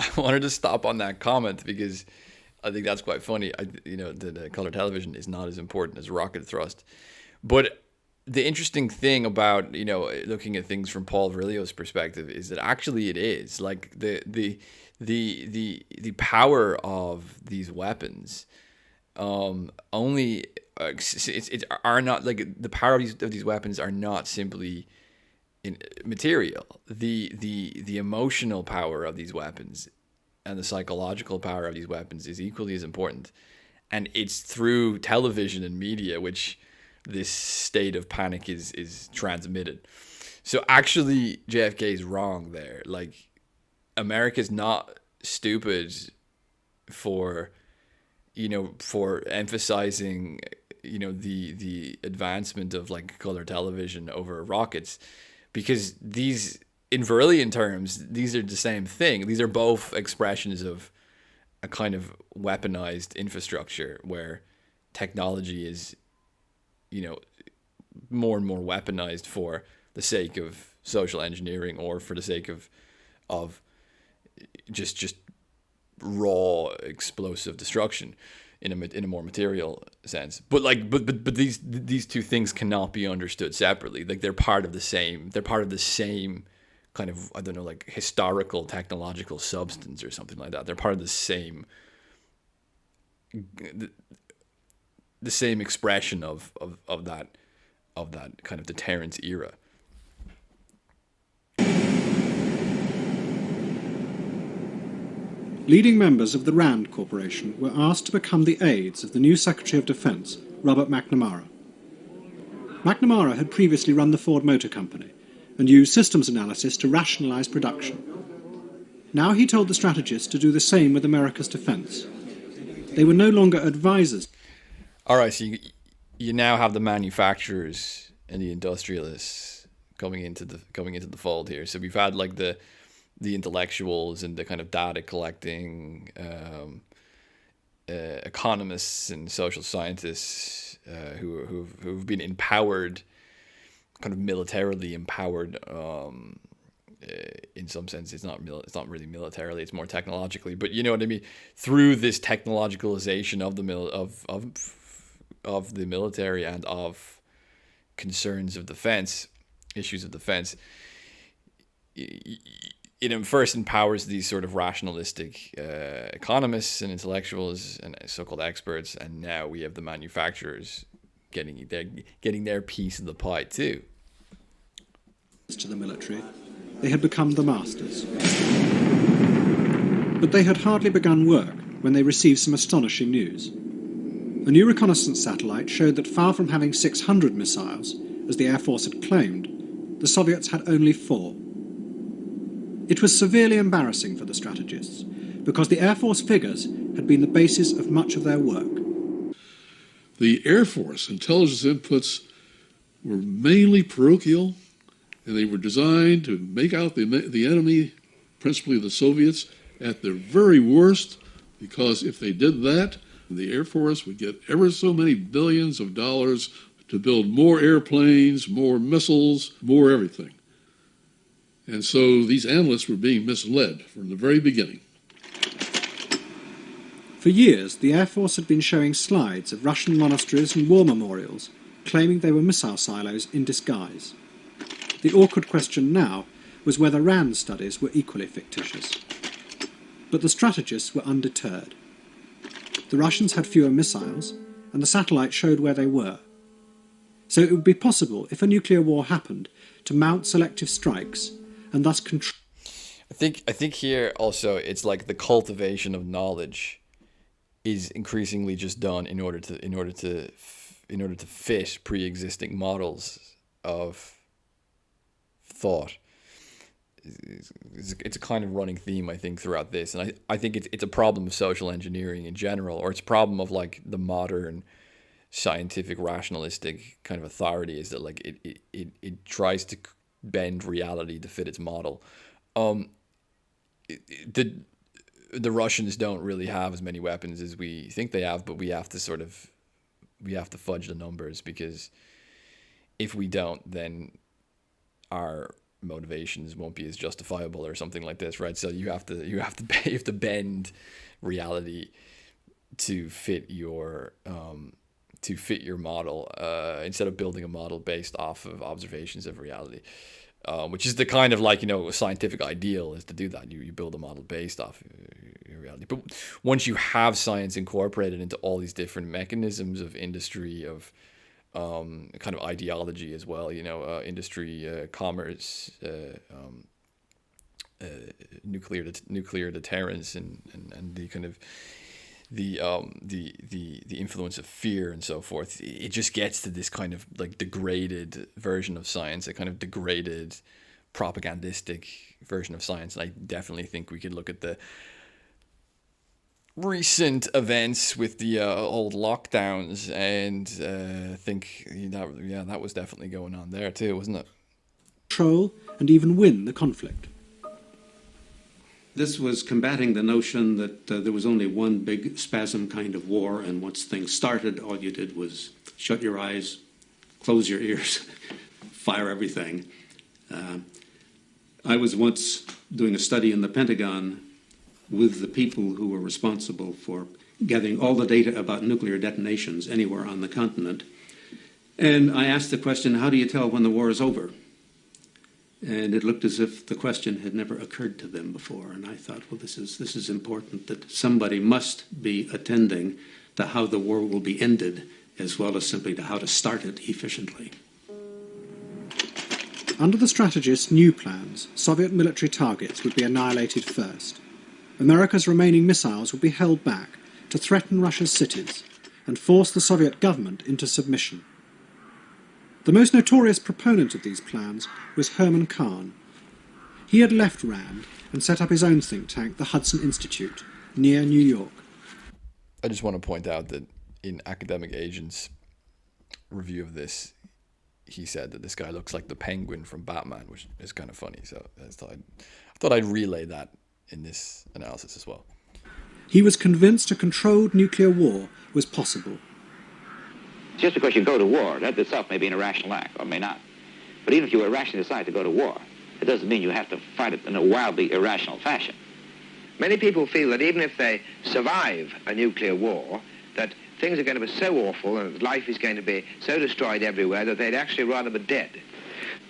I wanted to stop on that comment because I think that's quite funny. The color television is not as important as rocket thrust. But the interesting thing about, looking at things from Paul Virilio's perspective is that actually it is. The power of these weapons only it's are not like the power of these weapons are not simply in material. The emotional power of these weapons and the psychological power of these weapons is equally as important. And it's through television and media which this state of panic is transmitted. So actually, JFK is wrong there. Like, America's not stupid for emphasizing, the advancement of like color television over rockets, because these, in Virilion terms, these are the same thing. These are both expressions of a kind of weaponized infrastructure where technology is, more and more weaponized for the sake of social engineering or for the sake of just raw explosive destruction in a more material sense. But these two things cannot be understood separately. Like, they're part of the same kind of, I don't know, like historical technological substance or something like that. They're part of the same expression of that kind of deterrence era. Leading members of the RAND Corporation were asked to become the aides of the new Secretary of Defence, Robert McNamara. McNamara had previously run the Ford Motor Company and used systems analysis to rationalise production. Now he told the strategists to do the same with America's defence. They were no longer advisors. All right, so you now have the manufacturers and the industrialists coming into the fold here. So we've had like the intellectuals and the kind of data collecting economists and social scientists who've been empowered, kind of militarily empowered. In some sense, it's not really militarily; it's more technologically. But you know what I mean. Through this technologicalization of the military and of concerns of defense, issues of defense, it first empowers these sort of rationalistic economists and intellectuals and so-called experts, and now we have the manufacturers getting their piece of the pie too. To the military, they had become the masters. But they had hardly begun work when they received some astonishing news. A new reconnaissance satellite showed that far from having 600 missiles, as the Air Force had claimed, the Soviets had only 4. It was severely embarrassing for the strategists, because the Air Force figures had been the basis of much of their work. The Air Force intelligence inputs were mainly parochial, and they were designed to make out the enemy, principally the Soviets, at their very worst, because if they did that, the Air Force would get ever so many billions of dollars to build more airplanes, more missiles, more everything. And so these analysts were being misled from the very beginning. For years, the Air Force had been showing slides of Russian monasteries and war memorials, claiming they were missile silos in disguise. The awkward question now was whether RAND studies were equally fictitious. But the strategists were undeterred. The Russians had fewer missiles, and the satellite showed where they were. So it would be possible, if a nuclear war happened, to mount selective strikes and thus control. I think here also it's like the cultivation of knowledge is increasingly just done in order to fit pre-existing models of thought. It's a kind of running theme, I think, throughout this, and I think it's a problem of social engineering in general, or it's a problem of like the modern scientific rationalistic kind of authority, is that like it tries to bend reality to fit its model. The Russians don't really have as many weapons as we think they have, but we have to fudge the numbers, because if we don't, then our motivations won't be as justifiable or something like this, right? So you have to bend reality to fit your model, instead of building a model based off of observations of reality, which is the kind of like, scientific ideal, is to do that. You build a model based off reality. But once you have science incorporated into all these different mechanisms of industry, of kind of ideology as well, industry, commerce, nuclear deterrence, and the kind of the influence of fear and so forth, it just gets to this kind of like degraded version of science, a kind of degraded propagandistic version of science. And I definitely think we could look at the recent events with the old lockdowns and think that was definitely going on there too, wasn't it? Control and even win the conflict. This was combating the notion that there was only one big spasm kind of war, and once things started, all you did was shut your eyes, close your ears, fire everything. I was once doing a study in the Pentagon with the people who were responsible for gathering all the data about nuclear detonations anywhere on the continent. And I asked the question, how do you tell when the war is over? And it looked as if the question had never occurred to them before. And I thought, well, this is important, that somebody must be attending to how the war will be ended, as well as simply to how to start it efficiently. Under the strategist's new plans, Soviet military targets would be annihilated first. America's remaining missiles would be held back to threaten Russia's cities and force the Soviet government into submission. The most notorious proponent of these plans was Herman Kahn. He had left RAND and set up his own think tank, the Hudson Institute, near New York. I just want to point out that in Academic Agent's review of this, he said that this guy looks like the Penguin from Batman, which is kind of funny. So I thought I'd relay that in this analysis as well. He was convinced a controlled nuclear war was possible. Just because you go to war, that itself may be an irrational act, or may not. But even if you irrationally decide to go to war, it doesn't mean you have to fight it in a wildly irrational fashion. Many people feel that even if they survive a nuclear war, that things are going to be so awful and life is going to be so destroyed everywhere that they'd actually rather be dead.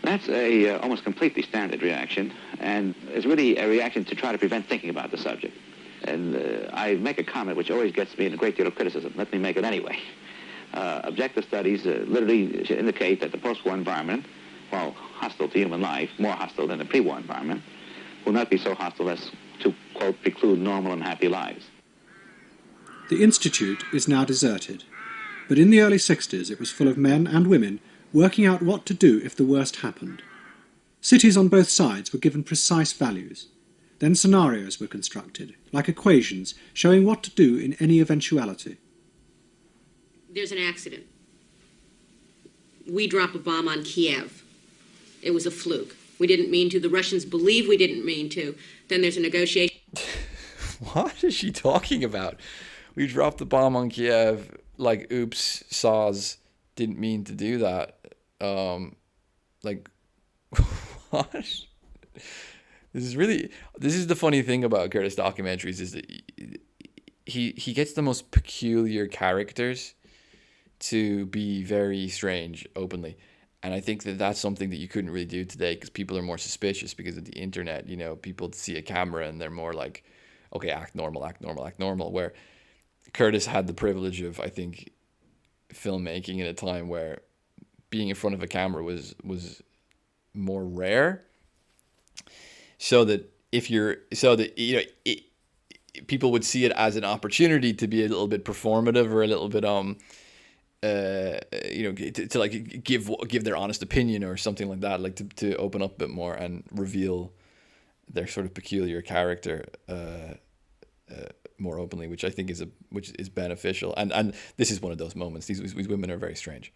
That's a almost completely standard reaction, and it's really a reaction to try to prevent thinking about the subject. And I make a comment which always gets me in a great deal of criticism. Let me make it anyway. Objective studies literally indicate that the post-war environment, while hostile to human life, more hostile than the pre-war environment, will not be so hostile as to, quote, preclude normal and happy lives. The Institute is now deserted, but in the early 60s it was full of men and women working out what to do if the worst happened. Cities on both sides were given precise values. Then scenarios were constructed, like equations, showing what to do in any eventuality. There's an accident. We drop a bomb on Kiev. It was a fluke. We didn't mean to. The Russians believe we didn't mean to. Then there's a negotiation. What is she talking about? We dropped the bomb on Kiev, like, oops, saws, didn't mean to do that. Like, what? This is the funny thing about Curtis documentaries, is that he gets the most peculiar characters to be very strange openly. And I think that that's something that you couldn't really do today, because people are more suspicious because of the internet. You know, people see a camera and they're more like, okay, act normal, act normal, act normal. Where Curtis had the privilege of, I think, filmmaking at a time where being in front of a camera was more rare. So that people would see it as an opportunity to be a little bit performative, or a little bit to like give their honest opinion or something like that, like to open up a bit more and reveal their sort of peculiar character more openly, which I think is beneficial. And this is one of those moments. These women are very strange.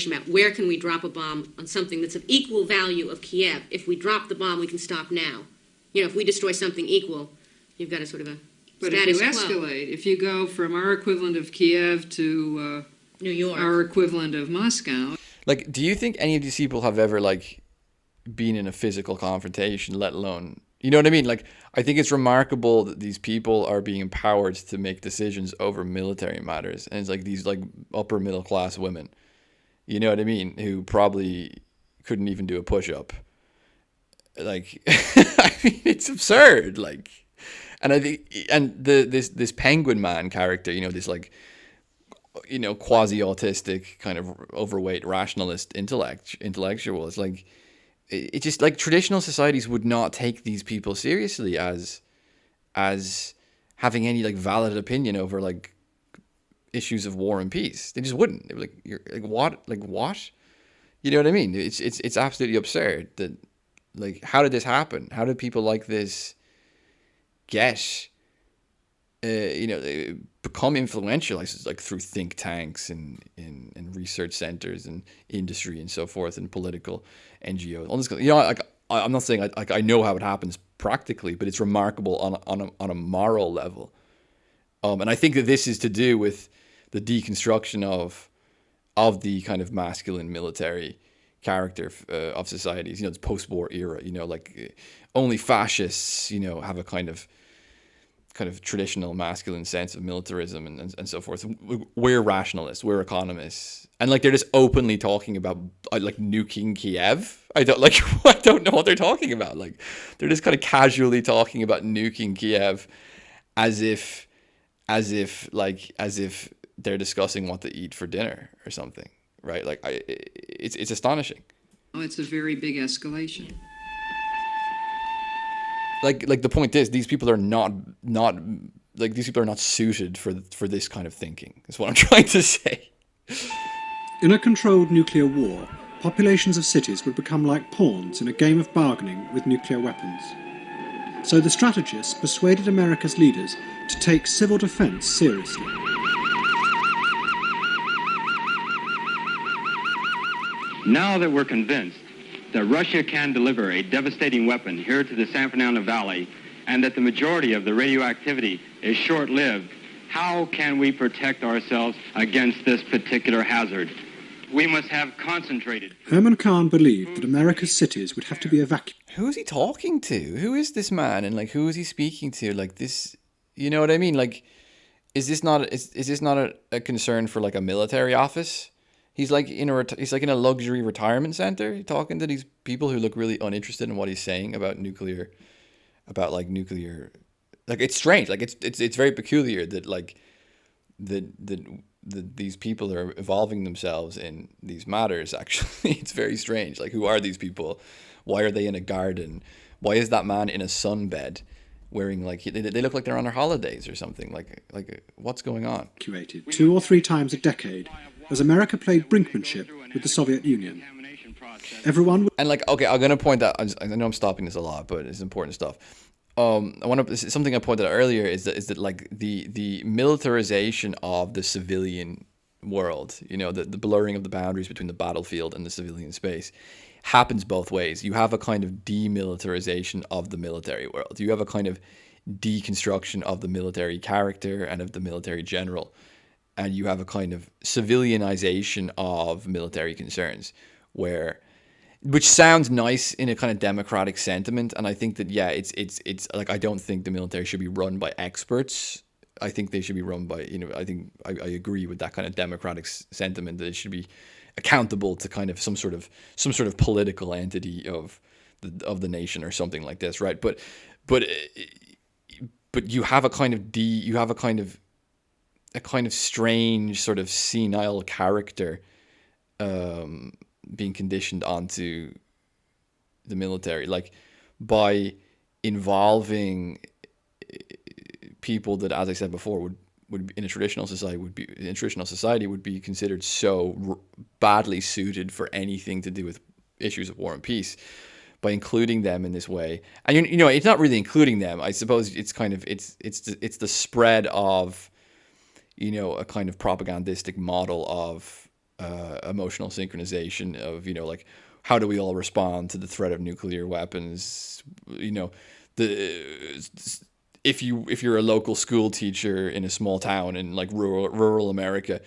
About where can we drop a bomb on something that's of equal value of Kiev? If we drop the bomb, we can stop now. You know, if we destroy something equal, you've got a sort of a but status if you quo. escalate, if you go from our equivalent of Kiev to New York, our equivalent of Moscow. Like, do you think any of these people have ever, like, been in a physical confrontation, let alone, you know what I mean? Like, I think it's remarkable that these people are being empowered to make decisions over military matters. And it's like these, like, upper middle class women, you know what I mean, who probably couldn't even do a push-up. Like, I mean, it's absurd. Like, And I think, and this Penguin Man character, this like, quasi-autistic kind of overweight rationalist intellectual. It's like, it just like traditional societies would not take these people seriously as having any like valid opinion over like issues of war and peace. They just wouldn't. They were like, you're like what? You know what I mean? It's absolutely absurd that, like, how did this happen? How did people like this get, become influential, like through think tanks and research centers and industry and so forth and political NGOs. All this, like, I'm not saying I know how it happens practically, but it's remarkable on a moral level. And I think that this is to do with the deconstruction of the kind of masculine military character of societies. It's post-war era. Like only fascists, have a kind of traditional masculine sense of militarism and so forth. We're rationalists. We're economists, and like they're just openly talking about like nuking Kiev. I don't know what they're talking about. Like they're just kind of casually talking about nuking Kiev, as if they're discussing what to eat for dinner or something, right? Like it's astonishing. Oh, it's a very big escalation. Like the point is, these people are not suited for this kind of thinking. Is what I'm trying to say. In a controlled nuclear war, populations of cities would become like pawns in a game of bargaining with nuclear weapons. So the strategists persuaded America's leaders to take civil defense seriously. Now that we're convinced that Russia can deliver a devastating weapon here to the San Fernando Valley and that the majority of the radioactivity is short-lived, how can we protect ourselves against this particular hazard? We must have concentrated. Herman Kahn believed that America's cities would have to be evacuated. Who is he talking to? Who is this man? And like, who is he speaking to? Like this, you know what I mean? Like, is this not a concern for like a military office? He's like in a luxury retirement center talking to these people who look really uninterested in what he's saying about nuclear. Like it's strange. Like it's very peculiar that like these people are evolving themselves in these matters. Actually, it's very strange. Like, who are these people? Why are they in a garden? Why is that man in a sunbed wearing like they look like they're on their holidays or something? Like what's going on? Evacuated 2 or 3 times a decade as America played brinkmanship with the Soviet Union. Everyone and like, okay, I'm gonna point out. I know I'm stopping this a lot, but it's important stuff. Something I pointed out earlier is that like the militarization of the civilian world, the blurring of the boundaries between the battlefield and the civilian space, happens both ways. You have a kind of demilitarization of the military world. You have a kind of deconstruction of the military character and of the military general. And you have a kind of civilianization of military concerns, which sounds nice in a kind of democratic sentiment. And I think that, yeah, it's like, I don't think the military should be run by experts. I think they should be run by, I think I agree with that kind of democratic sentiment, that it should be accountable to kind of some sort of political entity of the nation or something like this, right? But you have a kind of strange sort of senile character being conditioned onto the military, like by involving people that, as I said before, would in a traditional society would be considered so badly suited for anything to do with issues of war and peace. By including them in this way, and it's not really including them. I suppose it's kind of it's the spread of a kind of propagandistic model of emotional synchronization of like, how do we all respond to the threat of nuclear weapons? If you're a local school teacher in a small town in like rural America,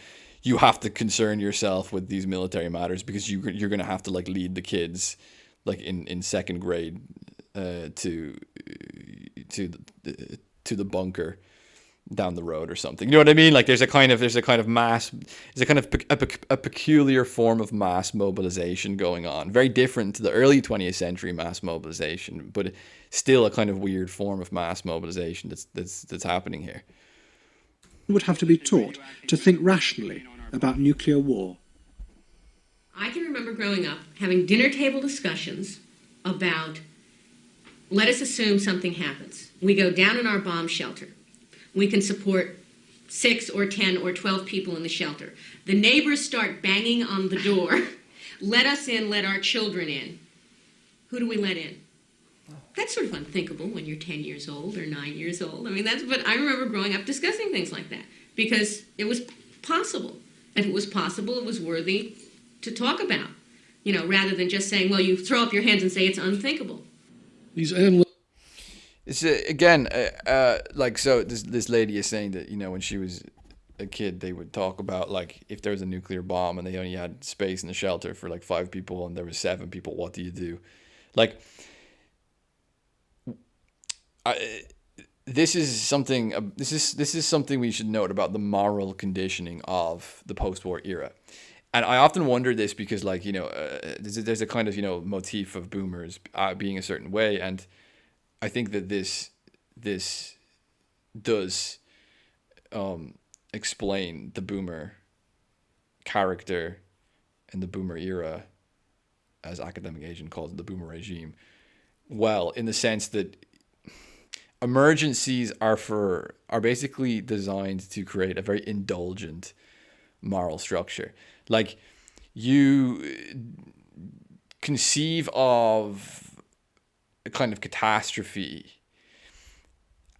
you have to concern yourself with these military matters because you're going to have to like lead the kids like in second grade to the bunker down the road or something. You know what I mean? Like there's a kind of a peculiar form of mass mobilization going on, very different to the early 20th century mass mobilization, but still a kind of weird form of mass mobilization that's happening here. Would have to be taught to think rationally about nuclear war. I can remember growing up having dinner table discussions about, let us assume something happens. We go down in our bomb shelter. We can support 6 or 10 or 12 people in the shelter. The neighbors start banging on the door. Let us in, let our children in. Who do we let in? That's sort of unthinkable when you're 10 years old or 9 years old. I mean, but I remember growing up discussing things like that because it was possible. If it was possible, it was worthy to talk about, rather than just saying, well, you throw up your hands and say it's unthinkable. These analysts. It's again, so this lady is saying that, when she was a kid, they would talk about, like, if there was a nuclear bomb and they only had space in the shelter for, like, 5 people and there was 7 people, what do you do? Like, this is something we should note about the moral conditioning of the post-war era. And I often wonder this because, like, there's a kind of, motif of boomers being a certain way, and I think that this does explain the boomer character and the boomer era, as academic agent calls it, the boomer regime, well, in the sense that emergencies are basically designed to create a very indulgent moral structure. Like, you conceive of a kind of catastrophe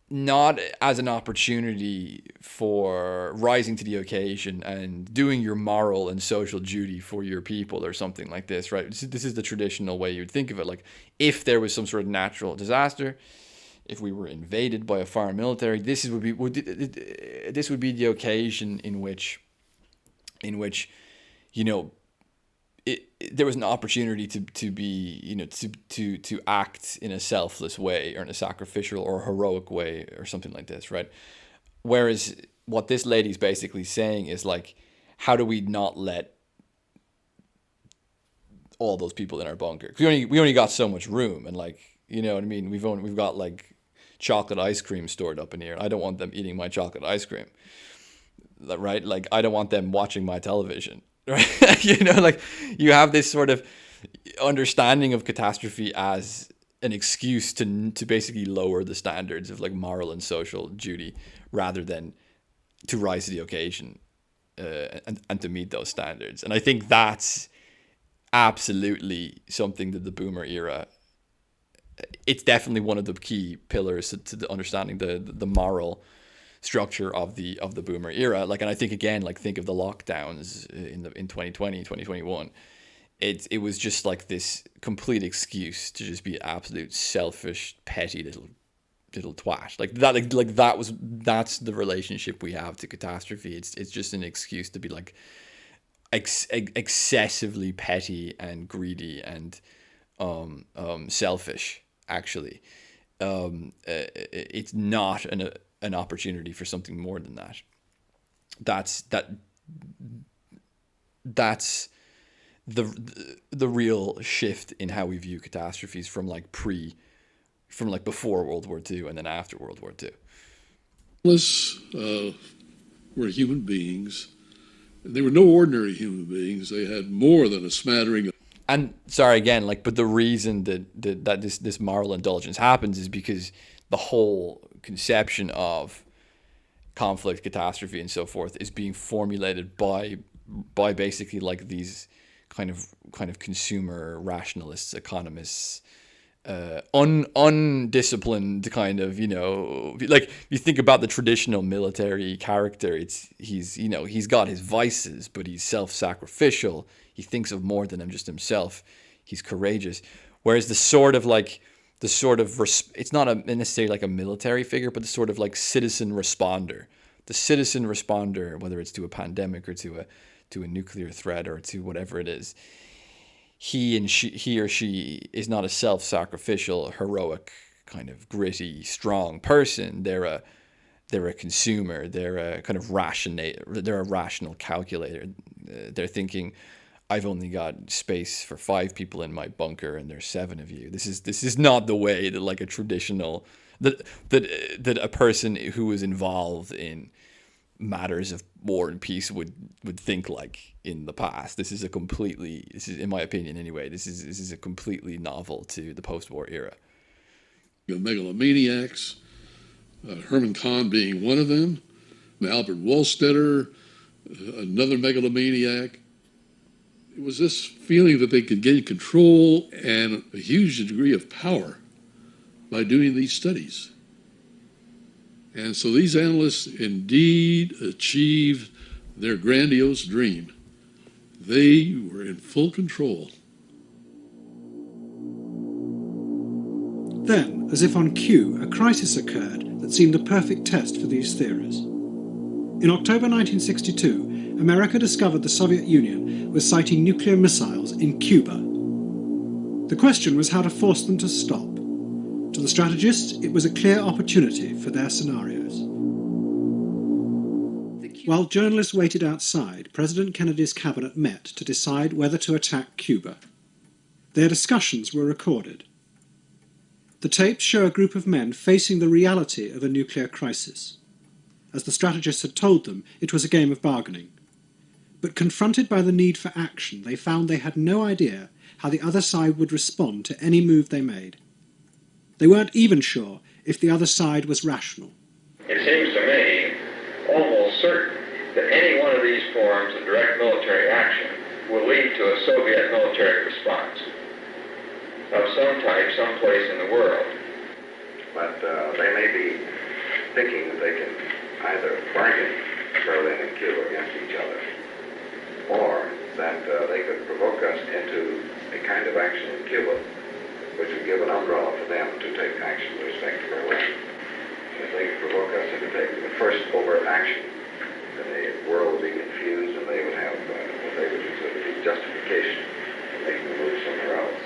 not as an opportunity for rising to the occasion and doing your moral and social duty for your people or something like this, right? This is the traditional way you'd think of it. Like, if there was some sort of natural disaster, if we were invaded by a foreign military, this would be the occasion in which there was an opportunity to be to act in a selfless way or in a sacrificial or heroic way or something like this, right? Whereas what this lady's basically saying is, like, how do we not let all those people in our bunker? 'Cause we only got so much room, and, like, you know what I mean? We've got, like, chocolate ice cream stored up in here. I don't want them eating my chocolate ice cream, right? Like, I don't want them watching my television, right? Like, you have this sort of understanding of catastrophe as an excuse to basically lower the standards of, like, moral and social duty rather than to rise to the occasion and to meet those standards. And I think that's absolutely something that the boomer era, it's definitely one of the key pillars to the understanding the moral structure of the boomer era. Like, and I think, again, like, think of the lockdowns in 2020, 2021. It was just like this complete excuse to just be an absolute selfish, petty little twat. That's the relationship we have to catastrophe. It's just an excuse to be, like, excessively petty and greedy and selfish. Actually, it's not an opportunity for something more than that. That's the real shift in how we view catastrophes from before World War II and then after World War II. Were human beings. They were no ordinary human beings. They had more than a smattering of. And sorry again, but the reason that this moral indulgence happens is because the whole conception of conflict, catastrophe, and so forth is being formulated by basically, like, these kind of consumer rationalists, economists, undisciplined kind of, like, you think about the traditional military character. He's got his vices, but he's self-sacrificial. He thinks of more than just himself. He's courageous. Whereas it's not necessarily like a military figure, but the sort of, like, citizen responder. The citizen responder, whether it's to a pandemic or to a nuclear threat or to whatever it is, he or she is not a self-sacrificial, heroic, kind of gritty, strong person. They're they're a consumer. They're a kind of they're a rational calculator. They're thinking, I've only got space for 5 people in my bunker, and there's 7 of you. This is not the way that like a traditional that a person who was involved in matters of war and peace would think like in the past. This is in my opinion anyway, this is a completely novel to the post-war era. The megalomaniacs, Herman Kahn being one of them, Albert Wohlstetter, another megalomaniac. It was this feeling that they could gain control and a huge degree of power by doing these studies. And so these analysts indeed achieved their grandiose dream. They were in full control. Then, as if on cue, a crisis occurred that seemed the perfect test for these theories. In October 1962, America discovered the Soviet Union was sighting nuclear missiles in Cuba. The question was how to force them to stop. To the strategists, it was a clear opportunity for their scenarios. While journalists waited outside, President Kennedy's cabinet met to decide whether to attack Cuba. Their discussions were recorded. The tapes show a group of men facing the reality of a nuclear crisis. As the strategists had told them, it was a game of bargaining. But confronted by the need for action, they found they had no idea how the other side would respond to any move they made. They weren't even sure if the other side was rational. It seems to me almost certain that any one of these forms of direct military action will lead to a Soviet military response of some type, someplace in the world. But they may be thinking that they can either bargain Berlin and Cuba against each other, or that they could provoke us into a kind of action in Cuba which would give an umbrella for them to take action with respect to Berlin. If they could provoke us into taking the first overt action, then the world would be confused and they would have what they would consider to be justification for making a move somewhere else.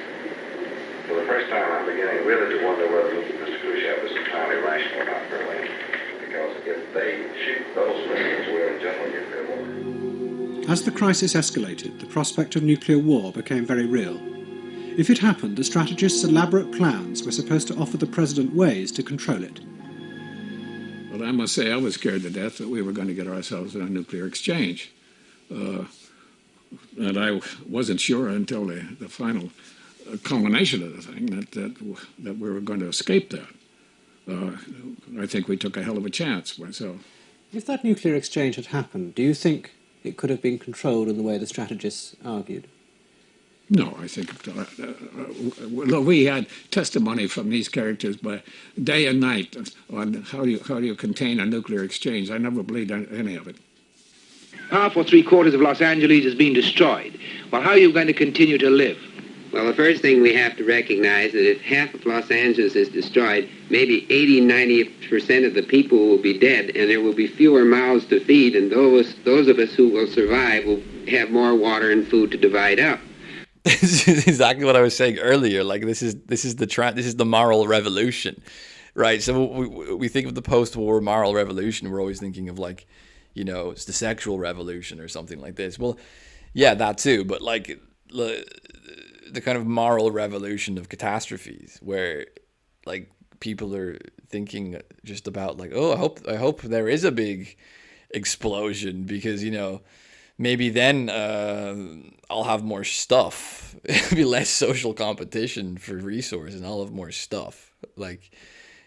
For the first time, I'm beginning really to wonder whether Mr. Khrushchev is entirely rational about Berlin, because if they shoot those missiles, we're in general nuclear war. As the crisis escalated, the prospect of nuclear war became very real. If it happened, the strategists' elaborate plans were supposed to offer the president ways to control it. Well, I must say I was scared to death that we were going to get ourselves in a nuclear exchange. And I wasn't sure until the final culmination of the thing that we were going to escape that. I think we took a hell of a chance. So, If that nuclear exchange had happened, do you think it could have been controlled in the way the strategists argued? No, I think we had testimony from these characters by day and night on how do you contain a nuclear exchange. I never believed any of it. Half or 3/4 of Los Angeles has been destroyed. Well, how are you going to continue to live? Well, the first thing we have to recognize is that if half of Los Angeles is destroyed, maybe 80-90% of the people will be dead, and there will be fewer mouths to feed, and those of us who will survive will have more water and food to divide up. This is exactly what I was saying earlier. Like this is the moral revolution, right? So we think of the post-war moral revolution. We're always thinking of like, it's the sexual revolution or something like this. Well, yeah, that too. But like the kind of moral revolution of catastrophes, where like people are thinking just about like, oh, I hope there is a big explosion because maybe then I'll have more stuff. It'll be less social competition for resources, and I'll have more stuff. Like,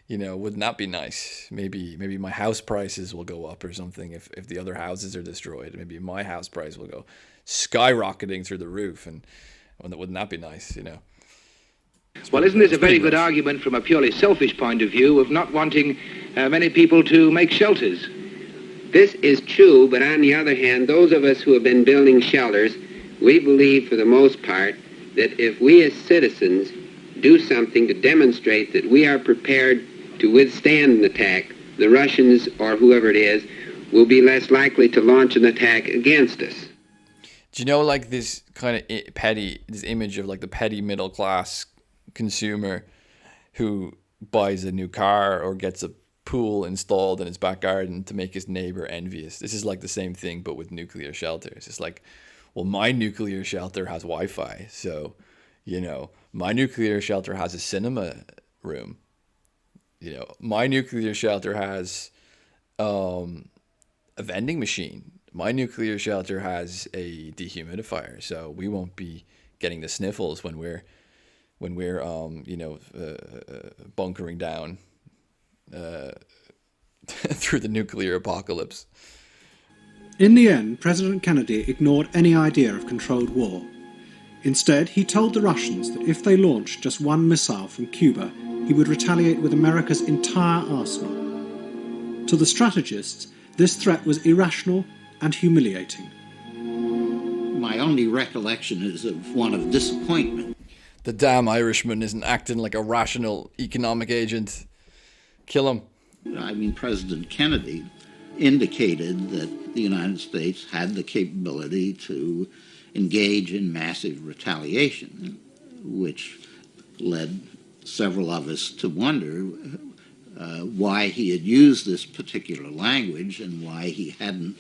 wouldn't that be nice? Maybe my house prices will go up or something if the other houses are destroyed. Maybe my house price will go skyrocketing through the roof, and wouldn't that be nice? Well, isn't this a very good argument from a purely selfish point of view of not wanting many people to make shelters? This is true, but on the other hand, those of us who have been building shelters, we believe for the most part that if we as citizens do something to demonstrate that we are prepared to withstand an attack, the Russians or whoever it is will be less likely to launch an attack against us. Do you know, like this kind of this image of like the petty middle class consumer who buys a new car or gets a pool installed in his back garden to make his neighbor envious. This is like the same thing, but with nuclear shelters. It's like, well, my nuclear shelter has Wi-Fi, so, you know, my nuclear shelter has a cinema room. You know, my nuclear shelter has a vending machine. My nuclear shelter has a dehumidifier, so we won't be getting the sniffles when we're bunkering down through the nuclear apocalypse. In the end, President Kennedy ignored any idea of controlled war. Instead, he told the Russians that if they launched just one missile from Cuba, he would retaliate with America's entire arsenal. To the strategists, this threat was irrational and humiliating. My only recollection is of one of disappointment. The damn Irishman isn't acting like a rational economic agent. Kill him. I mean, President Kennedy indicated that the United States had the capability to engage in massive retaliation, which led several of us to wonder why he had used this particular language and why he hadn't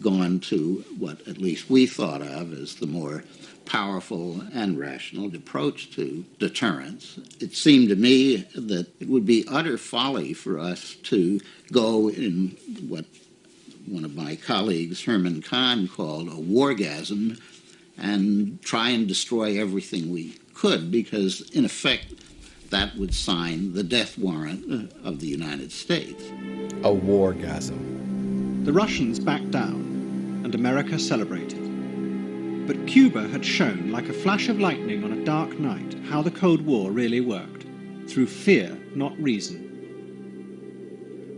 gone to what at least we thought of as the more powerful and rational approach to deterrence. It seemed to me that it would be utter folly for us to go in what one of my colleagues, Herman Kahn, called a wargasm and try and destroy everything we could, because in effect that would sign the death warrant of the United States. A wargasm. The Russians backed down, and America celebrated. But Cuba had shown, like a flash of lightning on a dark night, how the Cold War really worked, through fear, not reason.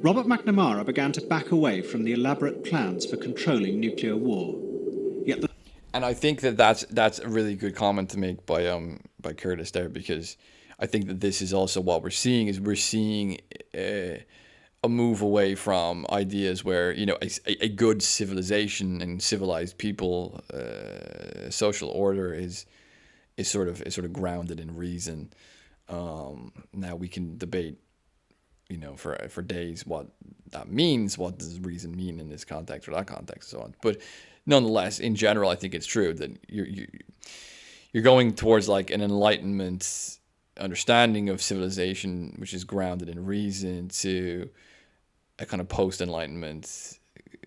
Robert McNamara began to back away from the elaborate plans for controlling nuclear war. And I think that's a really good comment to make by Curtis there, because I think that this is also what we're seeing a move away from ideas where, you know, a good civilization and civilized people, social order is sort of grounded in reason. Now we can debate, you know, for days what that means. What does reason mean in this context or that context, and so on. But nonetheless, in general, I think it's true that you're going towards like an Enlightenment understanding of civilization, which is grounded in reason, to a kind of post-Enlightenment,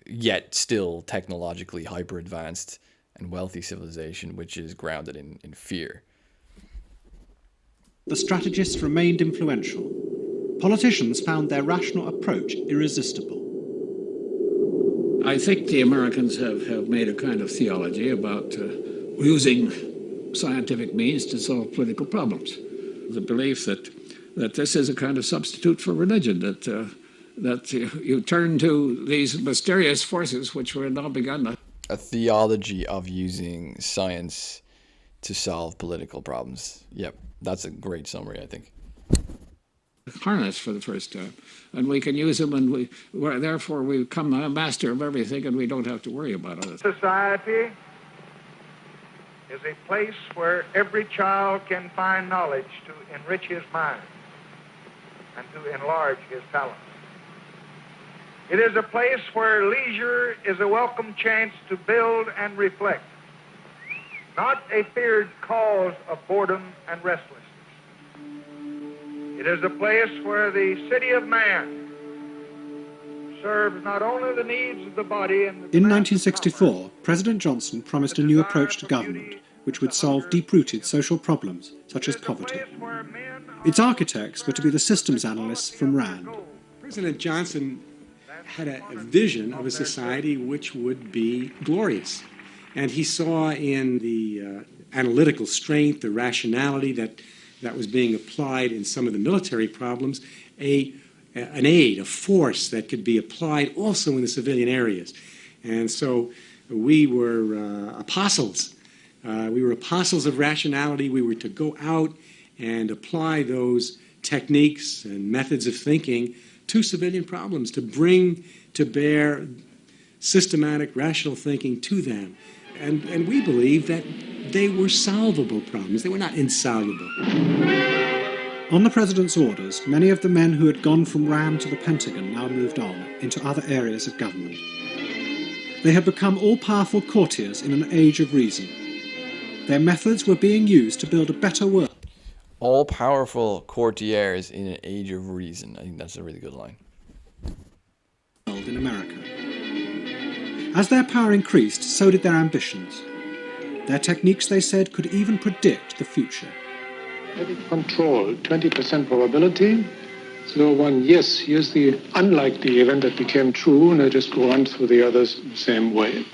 yet still technologically hyper-advanced and wealthy civilization, which is grounded in fear. The strategists remained influential. Politicians found their rational approach irresistible. I think the Americans have made a kind of theology about using scientific means to solve political problems. The belief that this is a kind of substitute for religion, that you turn to these mysterious forces which were now begun. A theology of using science to solve political problems. Yep, that's a great summary, I think. Harness for the first time, and we can use them, and therefore we become a master of everything, and we don't have to worry about others. Society is a place where every child can find knowledge to enrich his mind and to enlarge his talents. It is a place where leisure is a welcome chance to build and reflect, not a feared cause of boredom and restlessness. It is a place where the city of man serves not only the needs of the body and the In 1964, President Johnson promised a new approach to government, which would solve deep-rooted social problems, such as poverty. Its architects were to be the systems analysts from RAND. President Johnson had a vision of a society which would be glorious. And he saw in the analytical strength, the rationality that was being applied in some of the military problems, an aid, a force that could be applied also in the civilian areas. And so we were apostles. We were apostles of rationality. We were to go out and apply those techniques and methods of thinking to civilian problems, to bring to bear systematic, rational thinking to them. And we believe that they were solvable problems. They were not insoluble. On the President's orders, many of the men who had gone from RAM to the Pentagon now moved on into other areas of government. They had become all-powerful courtiers in an age of reason. Their methods were being used to build a better world. All-powerful courtiers in an age of reason. I think that's a really good line. In America. As their power increased, so did their ambitions. Their techniques, they said, could even predict the future. Control, 20% probability. So yes, here's the unlikely event that became true, and I just go on through the others the same way.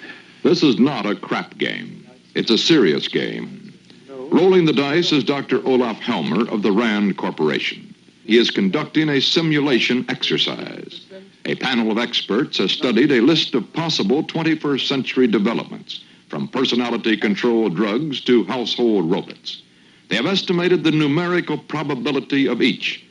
This is not a crap game. It's a serious game. Rolling the dice is Dr. Olaf Helmer of the RAND Corporation. He is conducting a simulation exercise. A panel of experts has studied a list of possible 21st century developments, from personality-controlled drugs to household robots. They have estimated the numerical probability of each.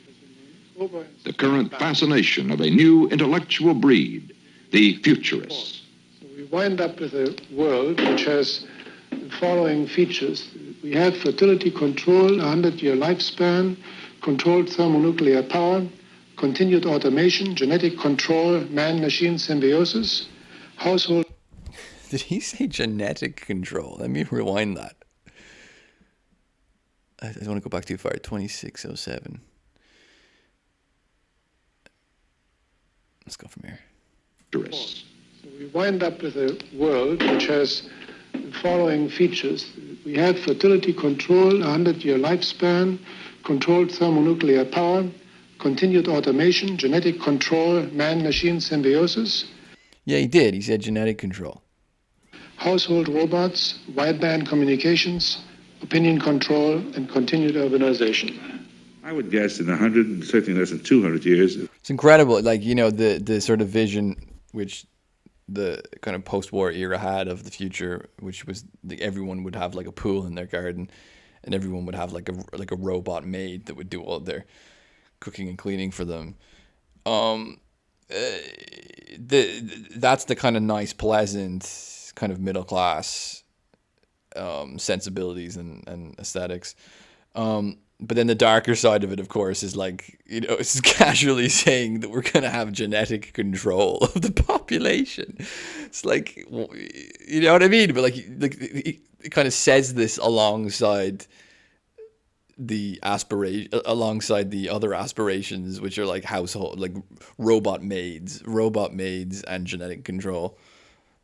The current fascination of a new intellectual breed, the futurists. So we wind up with a world which has the following features. We have fertility control, 100-year lifespan, controlled thermonuclear power, continued automation, genetic control, man-machine symbiosis, household... Did he say genetic control? Let me rewind that. I don't want to go back too far. 2607. Let's go from here. So we wind up with a world which has the following features. We have fertility control, 100-year lifespan, controlled thermonuclear power, continued automation, genetic control, man-machine symbiosis. Yeah, he did. He said genetic control. Household robots, wideband communications, opinion control, and continued urbanization. I would guess in 100, and certainly less than 200 years. It's incredible, like, you know, the sort of vision which the kind of post-war era had of the future, which was everyone would have like a pool in their garden, and everyone would have like a robot maid that would do all their cooking and cleaning for them. That's the kind of nice, pleasant kind of middle class sensibilities and aesthetics. But then the darker side of it, of course, is like, you know, it's casually saying that we're going to have genetic control of the population. It's like, you know what I mean? But like it kind of says this alongside the other aspirations, which are like household, like robot maids and genetic control,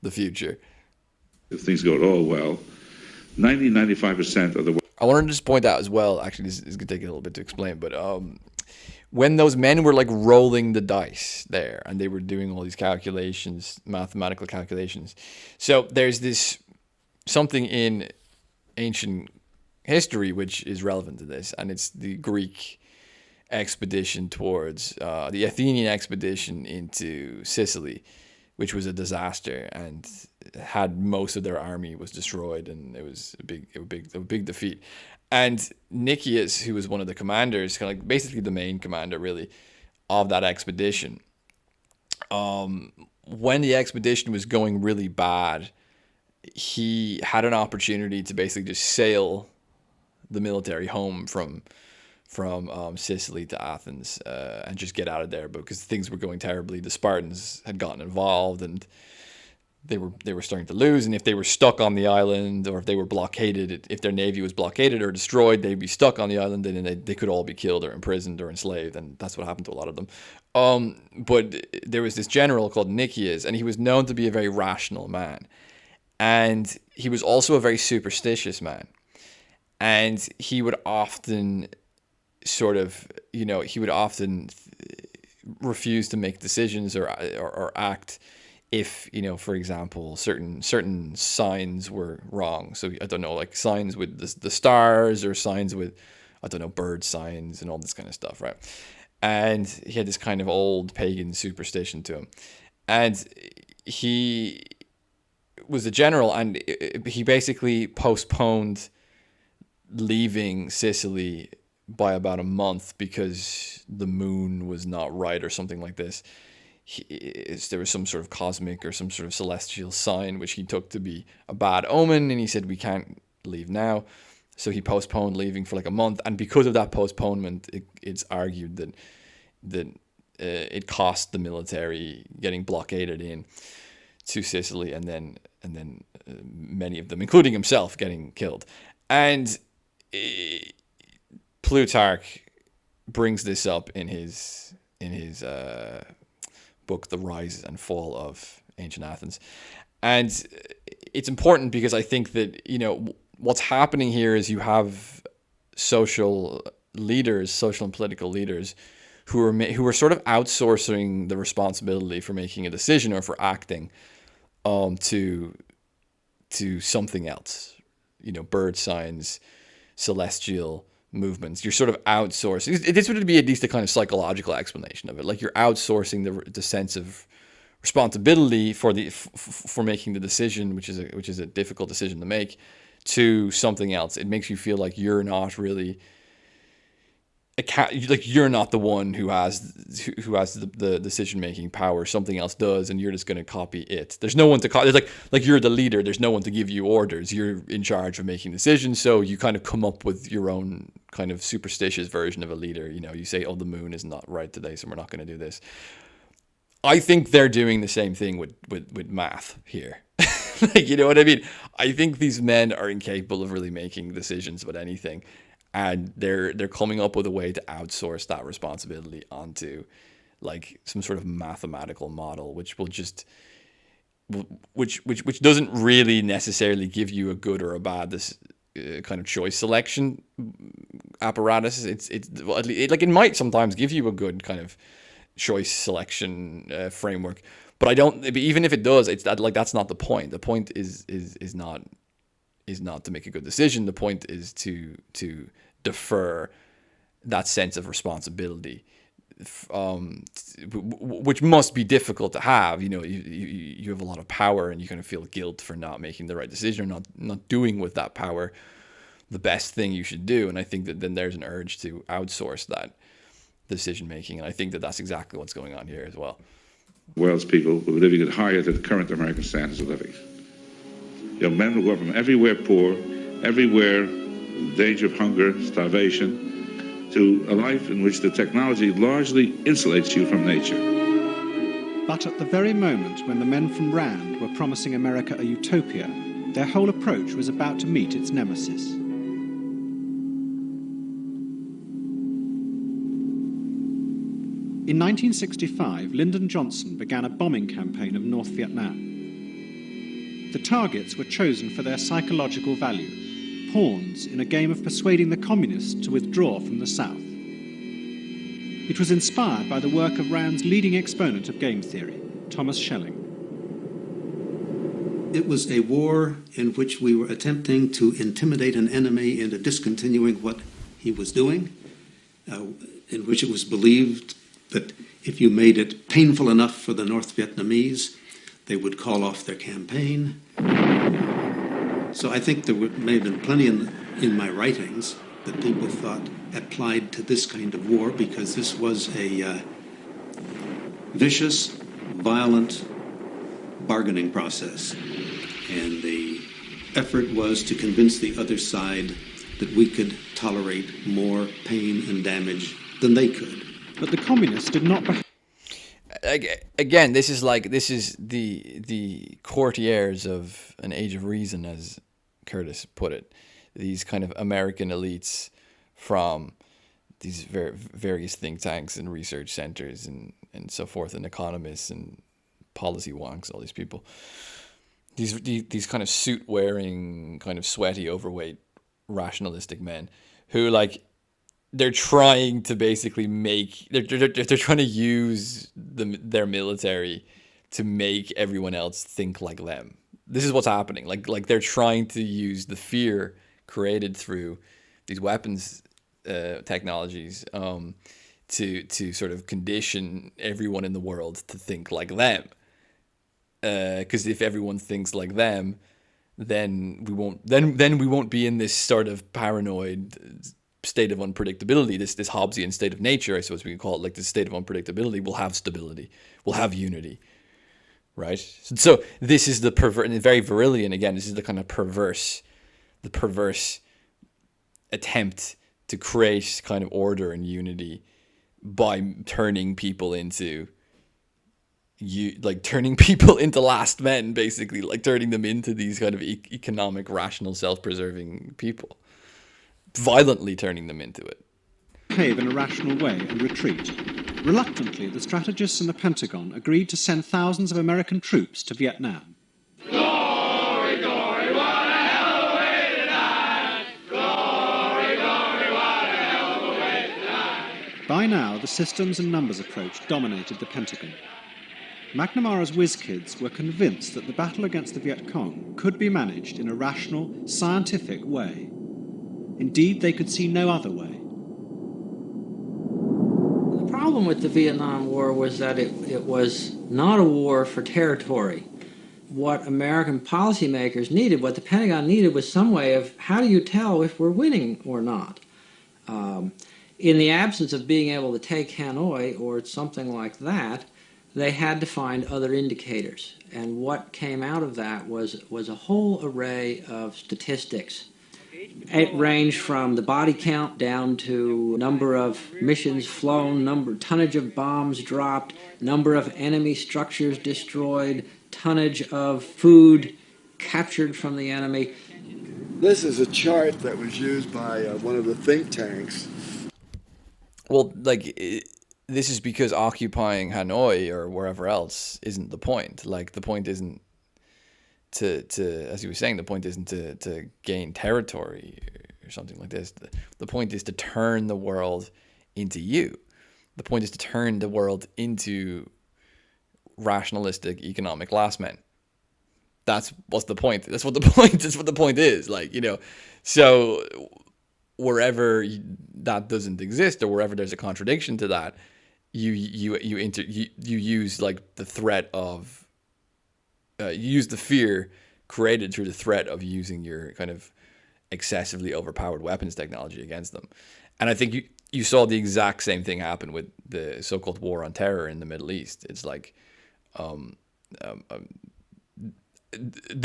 the future. If things go at all well, 95% of the... I wanted to just point out as well, actually this is going to take a little bit to explain, but when those men were like rolling the dice there and they were doing all these calculations, mathematical calculations. So there's this something in ancient history which is relevant to this, and it's the Greek expedition towards the Athenian expedition into Sicily, which was a disaster and had most of their army was destroyed, and it was a big defeat. And Nicias, who was one of the commanders, kind of like basically the main commander really of that expedition, when the expedition was going really bad, he had an opportunity to basically just sail the military home from Sicily to Athens and just get out of there, because things were going terribly. The Spartans had gotten involved and they were starting to lose, and if they were stuck on the island, or if they were blockaded, if their navy was blockaded or destroyed, they'd be stuck on the island, and then they could all be killed or imprisoned or enslaved, and that's what happened to a lot of them. But there was this general called Nicias, and he was known to be a very rational man, and he was also a very superstitious man, and he would often refuse to make decisions or act if, you know, for example, certain signs were wrong. So I don't know, like signs with the stars, or signs with, I don't know, bird signs and all this kind of stuff, right? And he had this kind of old pagan superstition to him, and he was a general, and he basically postponed leaving Sicily by about a month because the moon was not right or something like this. There was some sort of cosmic or some sort of celestial sign which he took to be a bad omen, and he said, we can't leave now. So he postponed leaving for like a month, and because of that postponement, it's argued that it cost the military getting blockaded in to Sicily, and then many of them, including himself, getting killed. And Plutarch brings this up in his book, The Rise and Fall of Ancient Athens. And it's important because I think that, what's happening here is you have social and political leaders who are sort of outsourcing the responsibility for making a decision or for acting to something else, bird signs, celestial movements. You're sort of outsourcing. This would be at least a kind of psychological explanation of it. Like, you're outsourcing the sense of responsibility for making the decision, which is a difficult decision to make, to something else. It makes you feel like you're not really you're not the one who has the decision making power. Something else does, and you're just going to copy it. There's no one to copy. Like you're the leader. There's no one to give you orders. You're in charge of making decisions. So you kind of come up with your own kind of superstitious version of a leader. You say, "Oh, the moon is not right today, so we're not going to do this." I think they're doing the same thing with math here. You know what I mean? I think these men are incapable of really making decisions about anything, and they're coming up with a way to outsource that responsibility onto like some sort of mathematical model, which will just which doesn't really necessarily give you a good or a bad kind of choice selection apparatus. It might sometimes give you a good kind of choice selection framework, but even if it does, that's not the point. The point is not to make a good decision. The point is to defer that sense of responsibility, which must be difficult to have. You have a lot of power, and you kind of feel guilt for not making the right decision, or not doing with that power the best thing you should do. And I think that then there's an urge to outsource that decision making, and I think that that's exactly what's going on here as well. World's people were living at higher than the current American standards of living. Men will go from everywhere poor, everywhere in danger of hunger, starvation, to a life in which the technology largely insulates you from nature. But at the very moment when the men from Rand were promising America a utopia, their whole approach was about to meet its nemesis. In 1965, Lyndon Johnson began a bombing campaign of North Vietnam. The targets were chosen for their psychological value, pawns in a game of persuading the communists to withdraw from the South. It was inspired by the work of Rand's leading exponent of game theory, Thomas Schelling. It was a war in which we were attempting to intimidate an enemy into discontinuing what he was doing, in which it was believed that if you made it painful enough for the North Vietnamese, they would call off their campaign. So I think there may have been plenty in my writings that people thought applied to this kind of war, because this was a vicious, violent bargaining process. And the effort was to convince the other side that we could tolerate more pain and damage than they could. But the communists did not. Again, this is the courtiers of an age of reason, as Curtis put it. These kind of American elites from these various think tanks and research centers and so forth, and economists and policy wonks, all these people. These kind of suit wearing, kind of sweaty, overweight, rationalistic men who they're trying to basically they're trying to use their military to make everyone else think like them. This is what's happening. Like they're trying to use the fear created through these weapons technologies to sort of condition everyone in the world to think like them. Because if everyone thinks like them, then we won't be in this sort of paranoid state of unpredictability, this Hobbesian state of nature, I suppose we can call it, like this state of unpredictability. We'll have stability, we'll have unity, right? So this is the very Virilion again. This is the kind of perverse attempt to create kind of order and unity by turning people into last men, basically, like turning them into these kind of economic, rational, self-preserving people, violently turning them into it. Behave in a rational way and retreat. Reluctantly, the strategists in the Pentagon agreed to send thousands of American troops to Vietnam. Glory, glory, what a hell of a way to die! Glory, glory, what a hell of a way to die! By now, the systems and numbers approach dominated the Pentagon. McNamara's whiz kids were convinced that the battle against the Viet Cong could be managed in a rational, scientific way. Indeed, they could see no other way. The problem with the Vietnam War was that it was not a war for territory. What American policymakers needed, what the Pentagon needed, was some way of how do you tell if we're winning or not? In the absence of being able to take Hanoi or something like that, they had to find other indicators. And what came out of that was a whole array of statistics. It ranged from the body count down to number of missions flown, tonnage of bombs dropped, number of enemy structures destroyed, tonnage of food captured from the enemy. This is a chart that was used by one of the think tanks. Well, this is because occupying Hanoi or wherever else isn't the point. Like, the point isn't to as you were saying, the point isn't to gain territory or something like this. The point is to turn the world into you. The point is to turn the world into rationalistic economic last men. That's what's the point. That's what the point is. Like, so wherever that doesn't exist, or wherever there's a contradiction to that, you use like the threat of you use the fear created through the threat of using your kind of excessively overpowered weapons technology against them. And I think you saw the exact same thing happen with the so-called war on terror in the Middle East. It's like the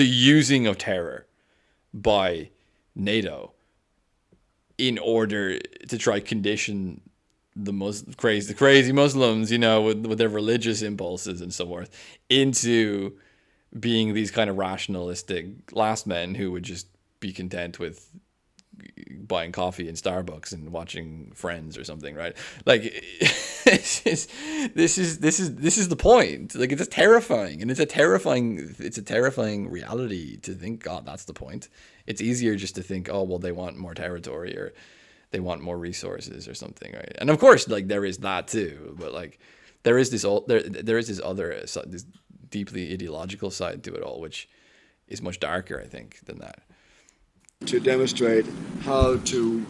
using of terror by NATO in order to try condition the crazy Muslims, with their religious impulses and so forth, into being these kind of rationalistic last men who would just be content with buying coffee in Starbucks and watching Friends or something, right? Like, this is the point. Like, it's terrifying, and it's a terrifying reality to think, God, that's the point. It's easier just to think, oh, well, they want more territory or they want more resources or something, right? And of course, like, there is that too, but like, there is this other this deeply ideological side to it all, which is much darker, I think, than that. To demonstrate how to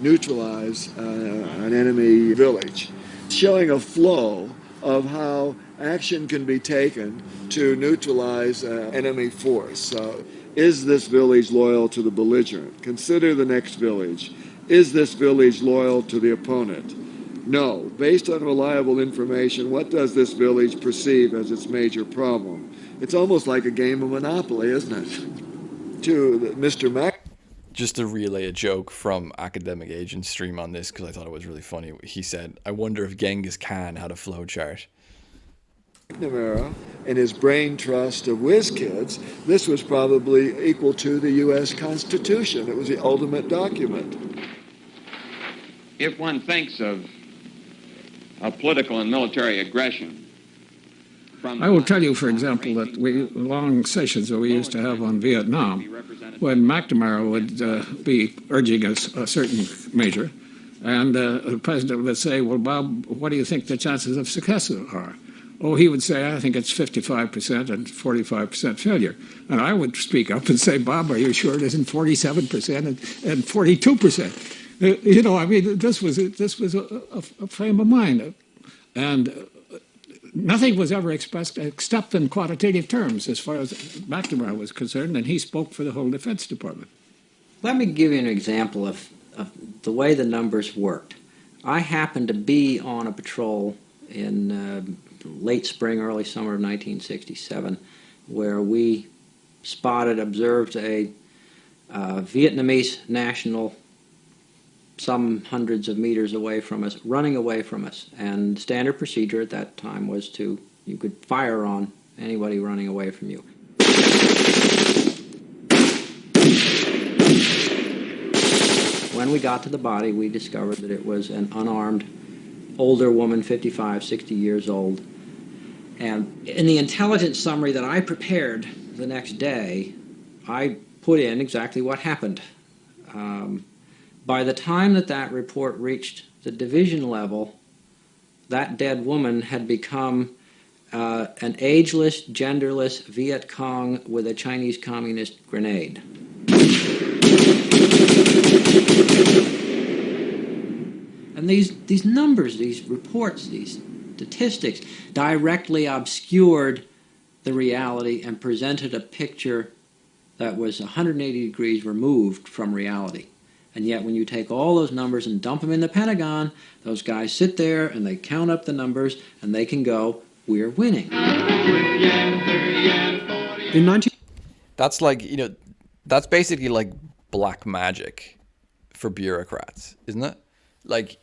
neutralize an enemy village, showing a flow of how action can be taken to neutralize enemy force. Is this village loyal to the belligerent? Consider the next village. Is this village loyal to the opponent? No. Based on reliable information, what does this village perceive as its major problem? It's almost like a game of Monopoly, isn't it? To Mr. Mac. Just to relay a joke from Academic Agent's stream on this, because I thought it was really funny. He said, I wonder if Genghis Khan had a flowchart. McNamara and his brain trust of whiz kids, this was probably equal to the U.S. Constitution. It was the ultimate document. If one thinks of political and military aggression, I will tell you, for example, that long sessions that we used to have on Vietnam, when McNamara would be urging a certain measure, and the president would say, well, Bob, what do you think the chances of success are? Oh, he would say, I think it's 55% and 45% failure. And I would speak up and say, Bob, are you sure it isn't 47% and 42%? This was a frame of mind. And nothing was ever expressed except in quantitative terms as far as McNamara was concerned, and he spoke for the whole Defense Department. Let me give you an example of the way the numbers worked. I happened to be on a patrol in late spring, early summer of 1967, where we observed a Vietnamese national some hundreds of meters away from us, running away from us. And standard procedure at that time was you could fire on anybody running away from you. When we got to the body, we discovered that it was an unarmed older woman, 55, 60 years old. And in the intelligence summary that I prepared the next day, I put in exactly what happened. By the time that report reached the division level, that dead woman had become an ageless, genderless Viet Cong with a Chinese communist grenade. And these numbers, these reports, these statistics directly obscured the reality and presented a picture that was 180 degrees removed from reality. And yet when you take all those numbers and dump them in the Pentagon, those guys sit there and they count up the numbers and they can go, we're winning. That's like, that's basically like black magic for bureaucrats, isn't it? Like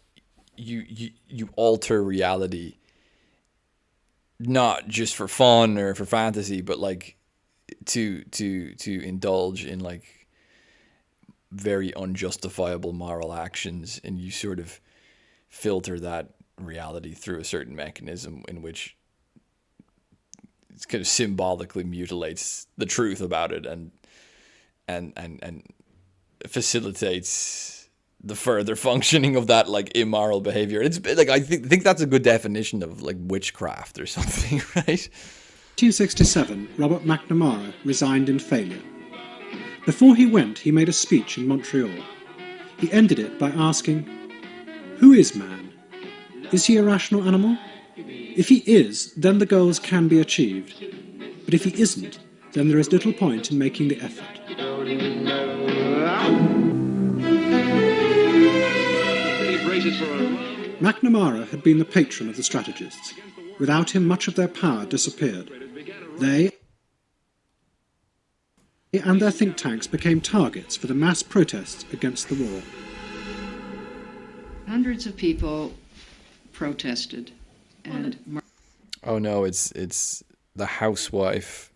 you alter reality, not just for fun or for fantasy, but like to indulge in like very unjustifiable moral actions, and you sort of filter that reality through a certain mechanism in which it kind of symbolically mutilates the truth about it and facilitates the further functioning of that like immoral behavior. It's like I think that's a good definition of like witchcraft or something, right? 1867, Robert McNamara resigned in failure. Before he went, he made a speech in Montreal. He ended it by asking, "Who is man? Is he a rational animal? If he is, then the goals can be achieved. But if he isn't, then there is little point in making the effort." McNamara had been the patron of the strategists. Without him, much of their power disappeared. They and their think tanks became targets for the mass protests against the war. Hundreds of people protested, and oh no, it's the housewife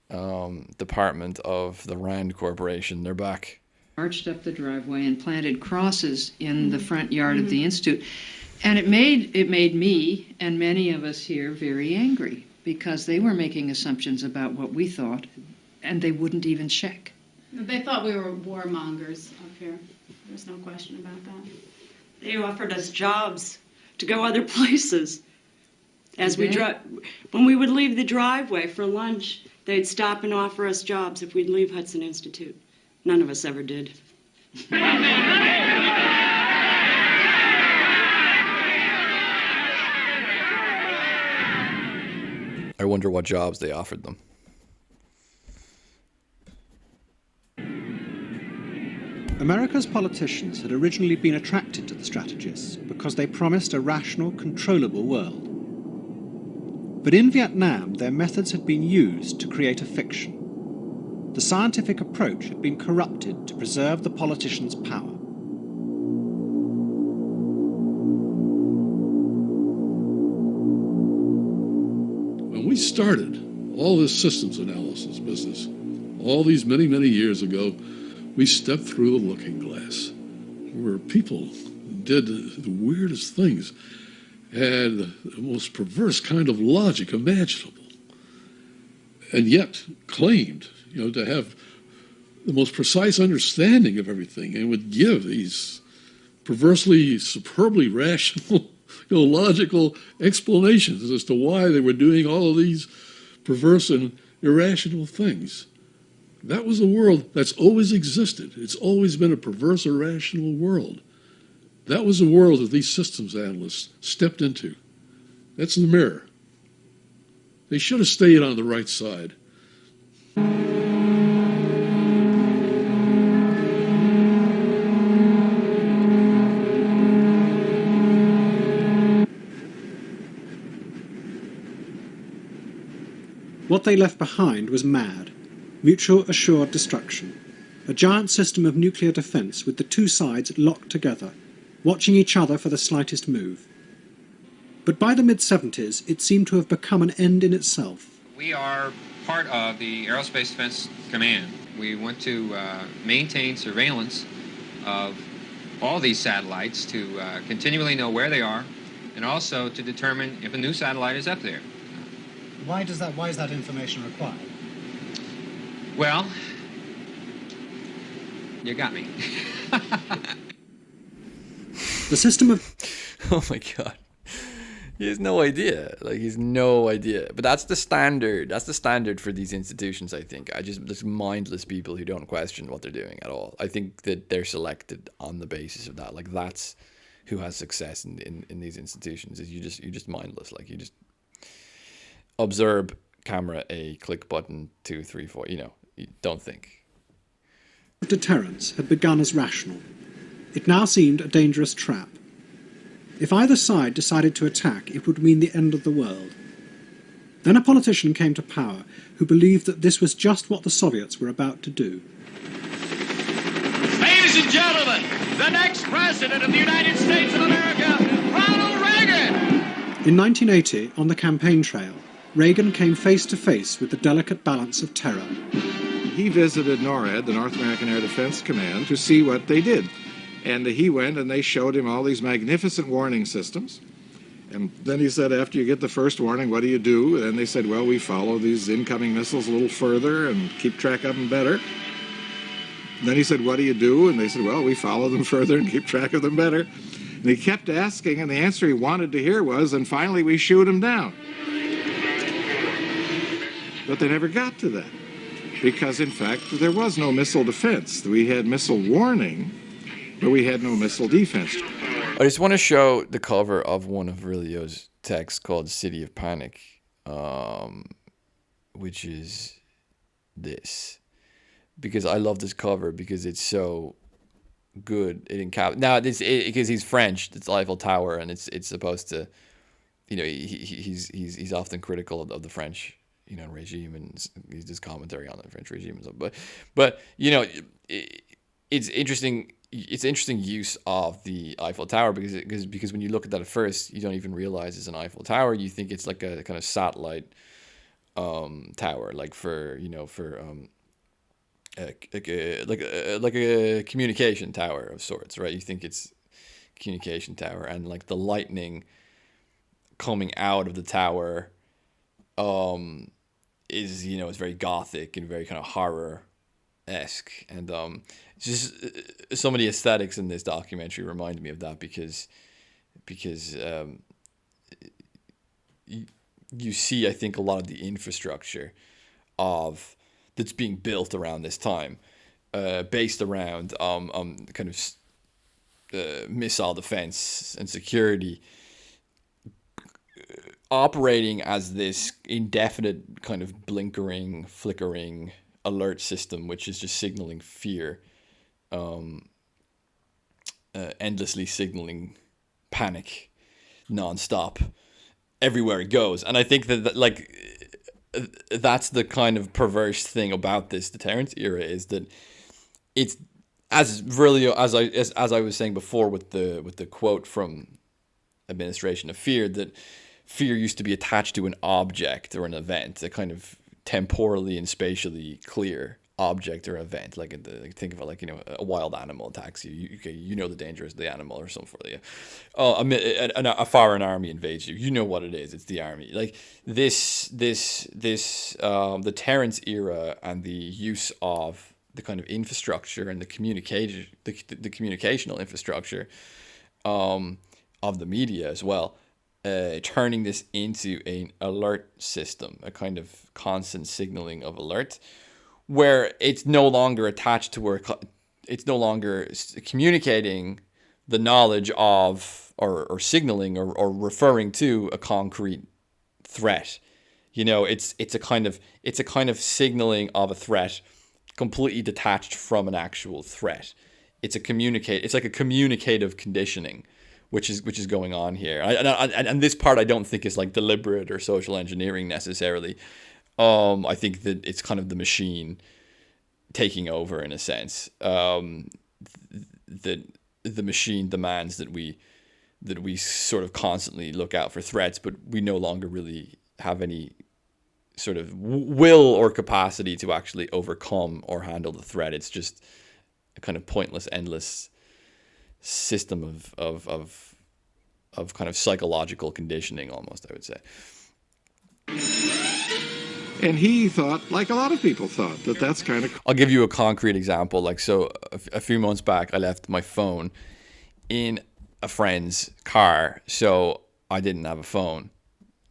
department of the Rand Corporation. They're back. Marched up the driveway and planted crosses in the front yard of the Institute. And it made me and many of us here very angry, because they were making assumptions about what we thought, and they wouldn't even check. They thought we were warmongers up here. There's no question about that. They offered us jobs to go other places. When we would leave the driveway for lunch, they'd stop and offer us jobs if we'd leave Hudson Institute. None of us ever did. I wonder what jobs they offered them. America's politicians had originally been attracted to the strategists because they promised a rational, controllable world. But in Vietnam, their methods had been used to create a fiction. The scientific approach had been corrupted to preserve the politicians' power. When we started all this systems analysis business, all these many, many years ago, we stepped through the looking glass, where people did the weirdest things, had the most perverse kind of logic imaginable, and yet claimed, to have the most precise understanding of everything, and would give these perversely, superbly rational, logical explanations as to why they were doing all of these perverse and irrational things. That was a world that's always existed. It's always been a perverse, irrational world. That was the world that these systems analysts stepped into. That's the mirror. They should have stayed on the right side. What they left behind was mad, mutual assured destruction. a giant system of nuclear defence with the two sides locked together, watching each other for the slightest move. But by the mid-70s, it seemed to have become an end in itself. We are part of the Aerospace Defense Command. We want to maintain surveillance of all these satellites to continually know where they are, and also to determine if a new satellite is up there. Why is that information required? Well, you got me. The system of... Oh my God. He has no idea. Like, he's no idea. But that's the standard. That's the standard for these institutions, I think. There's mindless people who don't question what they're doing at all. I think that they're selected on the basis of that. Like, that's who has success in these institutions, is you're just mindless. Like, you just observe, camera A, click button 2, 3, 4. You don't think. Deterrence had begun as rational. It now seemed a dangerous trap. If either side decided to attack, it would mean the end of the world. Then a politician came to power who believed that this was just what the Soviets were about to do. Ladies and gentlemen, the next president of the United States of America, Ronald Reagan! In 1980, on the campaign trail, Reagan came face to face with the delicate balance of terror. He visited NORAD, the North American Air Defense Command, to see what they did. And he went and they showed him all these magnificent warning systems. And then he said, after you get the first warning, what do you do? And they said, well, we follow these incoming missiles a little further and keep track of them better. And then he said, what do you do? And they said, well, we follow them further and keep track of them better. And he kept asking, and the answer he wanted to hear was, and finally we shoot them down. But they never got to that, because in fact there was no missile defense. We had missile warning, but we had no missile defense. I just want to show the cover of one of Virilion's texts called City of Panic, which is this. Because I love this cover because it's so good. Because he's French, it's Eiffel Tower, and it's supposed to, he's often critical of the French regime, and he's just commentary on the French regime and stuff. But it's interesting. It's interesting use of the Eiffel Tower because when you look at that at first, you don't even realize it's an Eiffel Tower. You think it's like a kind of satellite tower, like like a communication tower of sorts, right? You think it's a communication tower, and like the lightning coming out of the tower is it's very gothic and very kind of horror-esque, and just some of the aesthetics in this documentary remind me of that because you see, I think, a lot of the infrastructure that's being built around this time, based around kind of missile defense and security, operating as this indefinite kind of flickering alert system, which is just signaling fear, endlessly signaling panic, nonstop, everywhere it goes. And I think that that's the kind of perverse thing about this deterrence era, is that it's as I was saying before with the quote from Administration of Fear, that fear used to be attached to an object or an event, a kind of temporally and spatially clear object or event. Think of it like a wild animal attacks you. You know the danger is the animal or something for you. A foreign army invades you. You know what it is. It's the army. Like this deterrence era and the use of the kind of infrastructure and the communicational infrastructure of the media as well, turning this into an alert system, a kind of constant signaling of alert, where it's no longer attached to it's no longer communicating the knowledge of or signaling or referring to a concrete threat. It's a kind of signaling of a threat completely detached from an actual threat. It's like a communicative conditioning, which is going on here. And this part I don't think is like deliberate or social engineering necessarily. I think that it's kind of the machine taking over in a sense. That the machine demands that we sort of constantly look out for threats, but we no longer really have any sort of will or capacity to actually overcome or handle the threat. It's just a kind of pointless, endless system of kind of psychological conditioning, almost, I would say. And he thought, like a lot of people thought, that that's kind of... I'll give you a concrete example. Like, so a few months back, I left my phone in a friend's car, so I didn't have a phone,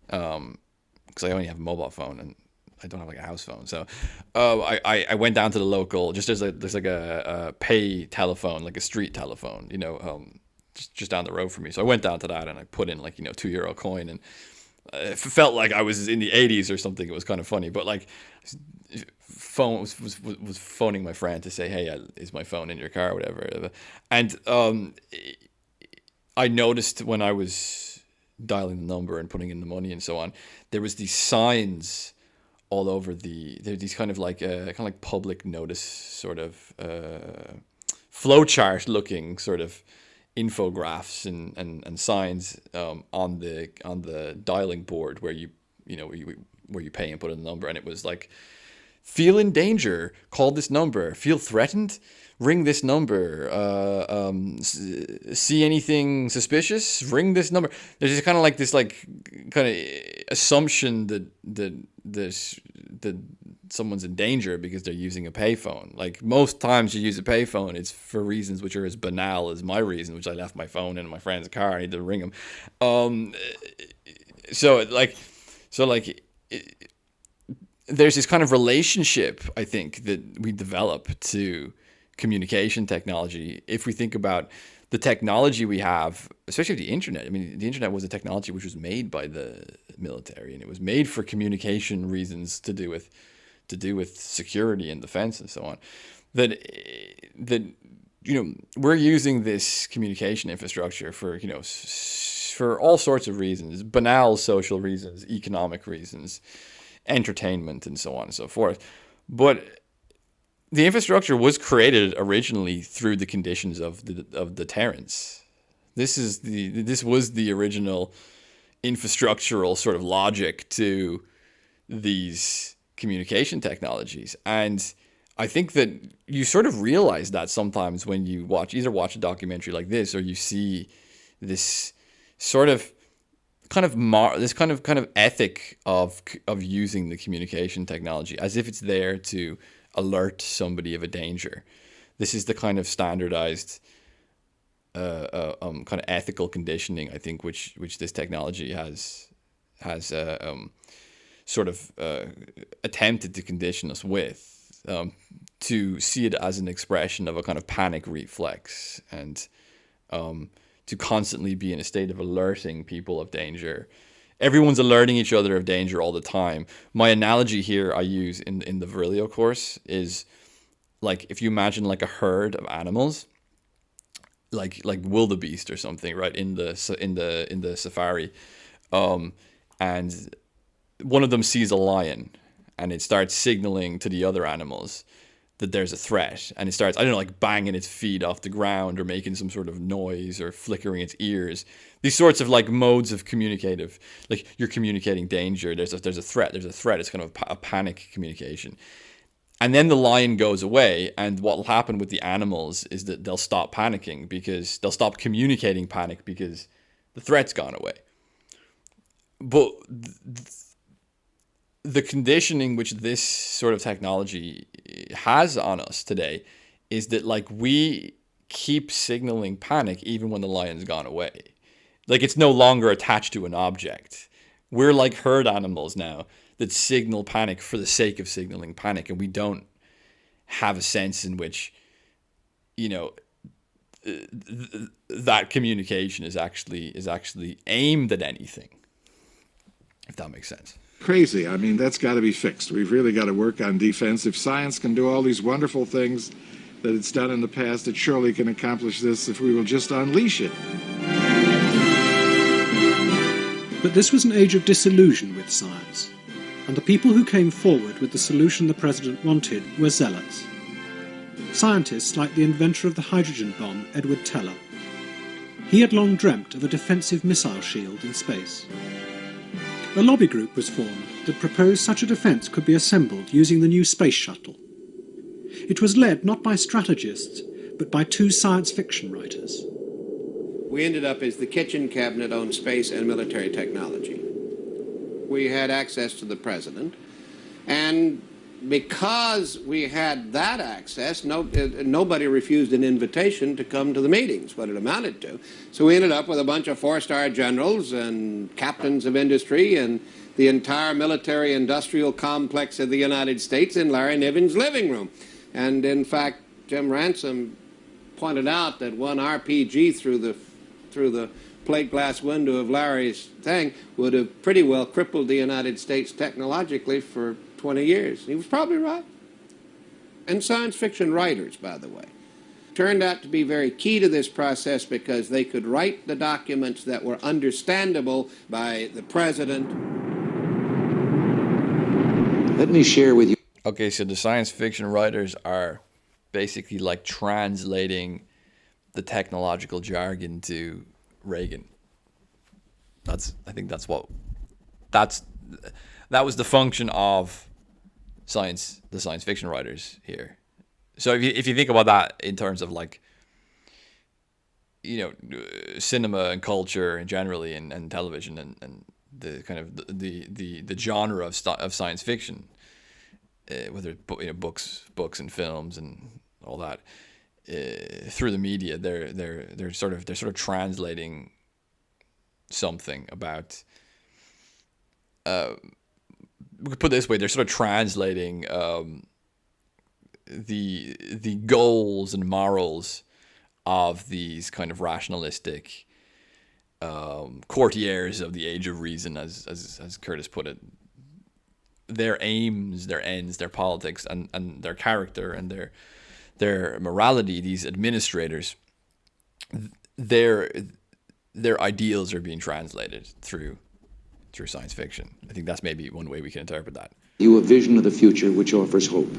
because I only have a mobile phone, and I don't have like a house phone. So I went down to the local, just there's like a pay telephone, like a street telephone, you know, just down the road from me. So I went down to that and I put in like, you know, €2 coin, and it felt like I was in the 80s or something. It was kind of funny, but like phone was phoning my friend to say, hey, is my phone in your car or whatever. And I noticed when I was dialing the number and putting in the money and so on, there was these signs all over there's these kind of like public notice sort of flowchart looking sort of infographs and signs on the dialing board where you pay and put in the number, and it was like, feel in danger, call this number, feel threatened, ring this number, see anything suspicious, ring this number. There's just kind of like this like kind of assumption that someone's in danger because they're using a payphone. Like, most times you use a payphone, it's for reasons which are as banal as my reason, which I left my phone in my friend's car, I need to ring him. There's this kind of relationship, I think, that we develop to communication technology. If we think about the technology we have, especially the internet. I mean, the internet was a technology which was made by the military, and it was made for communication reasons, to do with security and defense and so on. That we're using this communication infrastructure for for all sorts of reasons, banal social reasons, economic reasons, entertainment, and so on and so forth. But the infrastructure was created originally through the conditions of deterrence. This was the original infrastructural sort of logic to these communication technologies. And I think that you sort of realize that sometimes when you watch a documentary like this, or you see this sort of kind of ethic of using the communication technology as if it's there to alert somebody of a danger. This is the kind of standardized kind of ethical conditioning, I think, which this technology has sort of attempted to condition us with, to see it as an expression of a kind of panic reflex, and to constantly be in a state of alerting people of danger. Everyone's alerting each other of danger all the time. My analogy here I use in the Virilion course is like, if you imagine like a herd of animals, like wildebeest or something, right, in the safari, and one of them sees a lion, and it starts signaling to the other animals that there's a threat, and it starts, I don't know, like banging its feet off the ground or making some sort of noise or flickering its ears. These sorts of like modes of communicative, like you're communicating danger. There's a threat. It's kind of a panic communication. And then the lion goes away, and what will happen with the animals is that they'll stop panicking, because they'll stop communicating panic because the threat's gone away. But the conditioning which this sort of technology has on us today is that like we keep signaling panic even when the lion's gone away. Like, it's no longer attached to an object. We're like herd animals now that signal panic for the sake of signaling panic, and we don't have a sense in which, that communication is actually aimed at anything, if that makes sense. Crazy. I mean, that's got to be fixed. We've really got to work on defense. If science can do all these wonderful things that it's done in the past, it surely can accomplish this if we will just unleash it. But this was an age of disillusion with science, and the people who came forward with the solution the president wanted were zealots. Scientists like the inventor of the hydrogen bomb, Edward Teller. He had long dreamt of a defensive missile shield in space. A lobby group was formed that proposed such a defence could be assembled using the new space shuttle. It was led not by strategists, but by two science fiction writers. We ended up as the kitchen cabinet on space and military technology. We had access to the president, and because we had that access, nobody refused an invitation to come to the meetings, what it amounted to. So we ended up with a bunch of four-star generals and captains of industry and the entire military-industrial complex of the United States in Larry Niven's living room. And in fact, Jim Ransom pointed out that one RPG through the plate glass window of Larry's thing would have pretty well crippled the United States technologically for 20 years. He was probably right. And science fiction writers, by the way, turned out to be very key to this process because they could write the documents that were understandable by the president. Let me share with you. Okay, so the science fiction writers are basically like translating the technological jargon to Reagan. That was the function of the science fiction writers here. So if you think about that in terms of like, you know, cinema and culture and generally and television and the kind of the genre of science fiction, whether books and films and all that, through the media, they're sort of translating something about. We could put it this way: they're sort of translating the goals and morals of these kind of rationalistic courtiers of the age of reason, as Curtis put it. Their aims, their ends, their politics, and their character and their morality. These administrators, their ideals are being translated through science fiction. I think that's maybe one way we can interpret that. You a vision of the future which offers hope.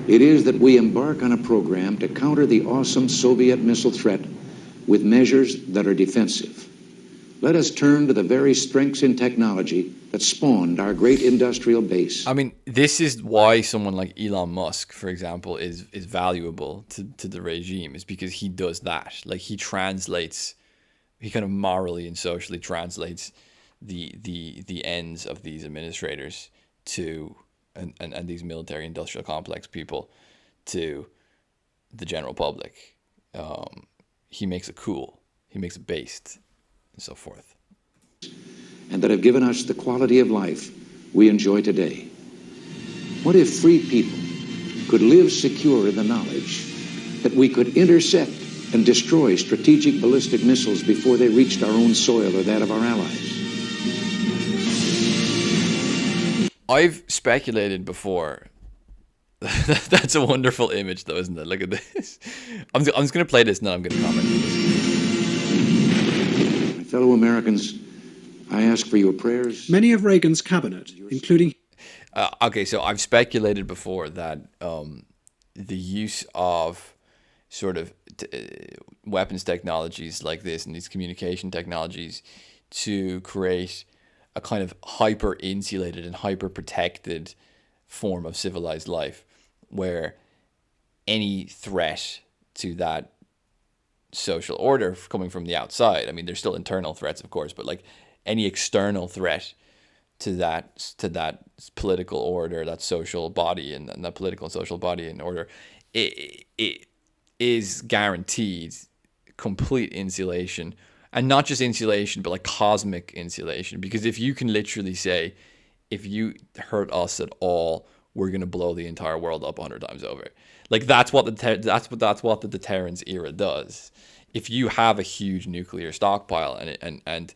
It is that we embark on a program to counter the awesome Soviet missile threat with measures that are defensive. Let us turn to the very strengths in technology that spawned our great industrial base. I mean, this is why someone like Elon Musk, for example, is valuable to the regime, is because he does that. Like he kind of morally and socially translates the ends of these administrators to and these military industrial complex people to the general public. He makes it cool. He makes it based. And so forth. And that have given us the quality of life we enjoy today. What if free people could live secure in the knowledge that we could intercept and destroy strategic ballistic missiles before they reached our own soil or that of our allies? I've speculated before. That's a wonderful image, though, isn't it? Look at this. I'm just going to play this and then I'm going to comment. Fellow Americans, I ask for your prayers. Many of Reagan's cabinet, including... Okay, so I've speculated before that the use of sort of weapons technologies like this and these communication technologies to create a kind of hyper-insulated and hyper-protected form of civilized life where any threat to that social order coming from the outside, I mean, there's still internal threats, of course, but like any external threat to that political order, that social body and that political and social body and order, it is guaranteed complete insulation. And not just insulation, but like cosmic insulation. Because if you can literally say, if you hurt us at all, we're going to blow the entire world up 100 times over. Like that's what the deterrence era does. If you have a huge nuclear stockpile and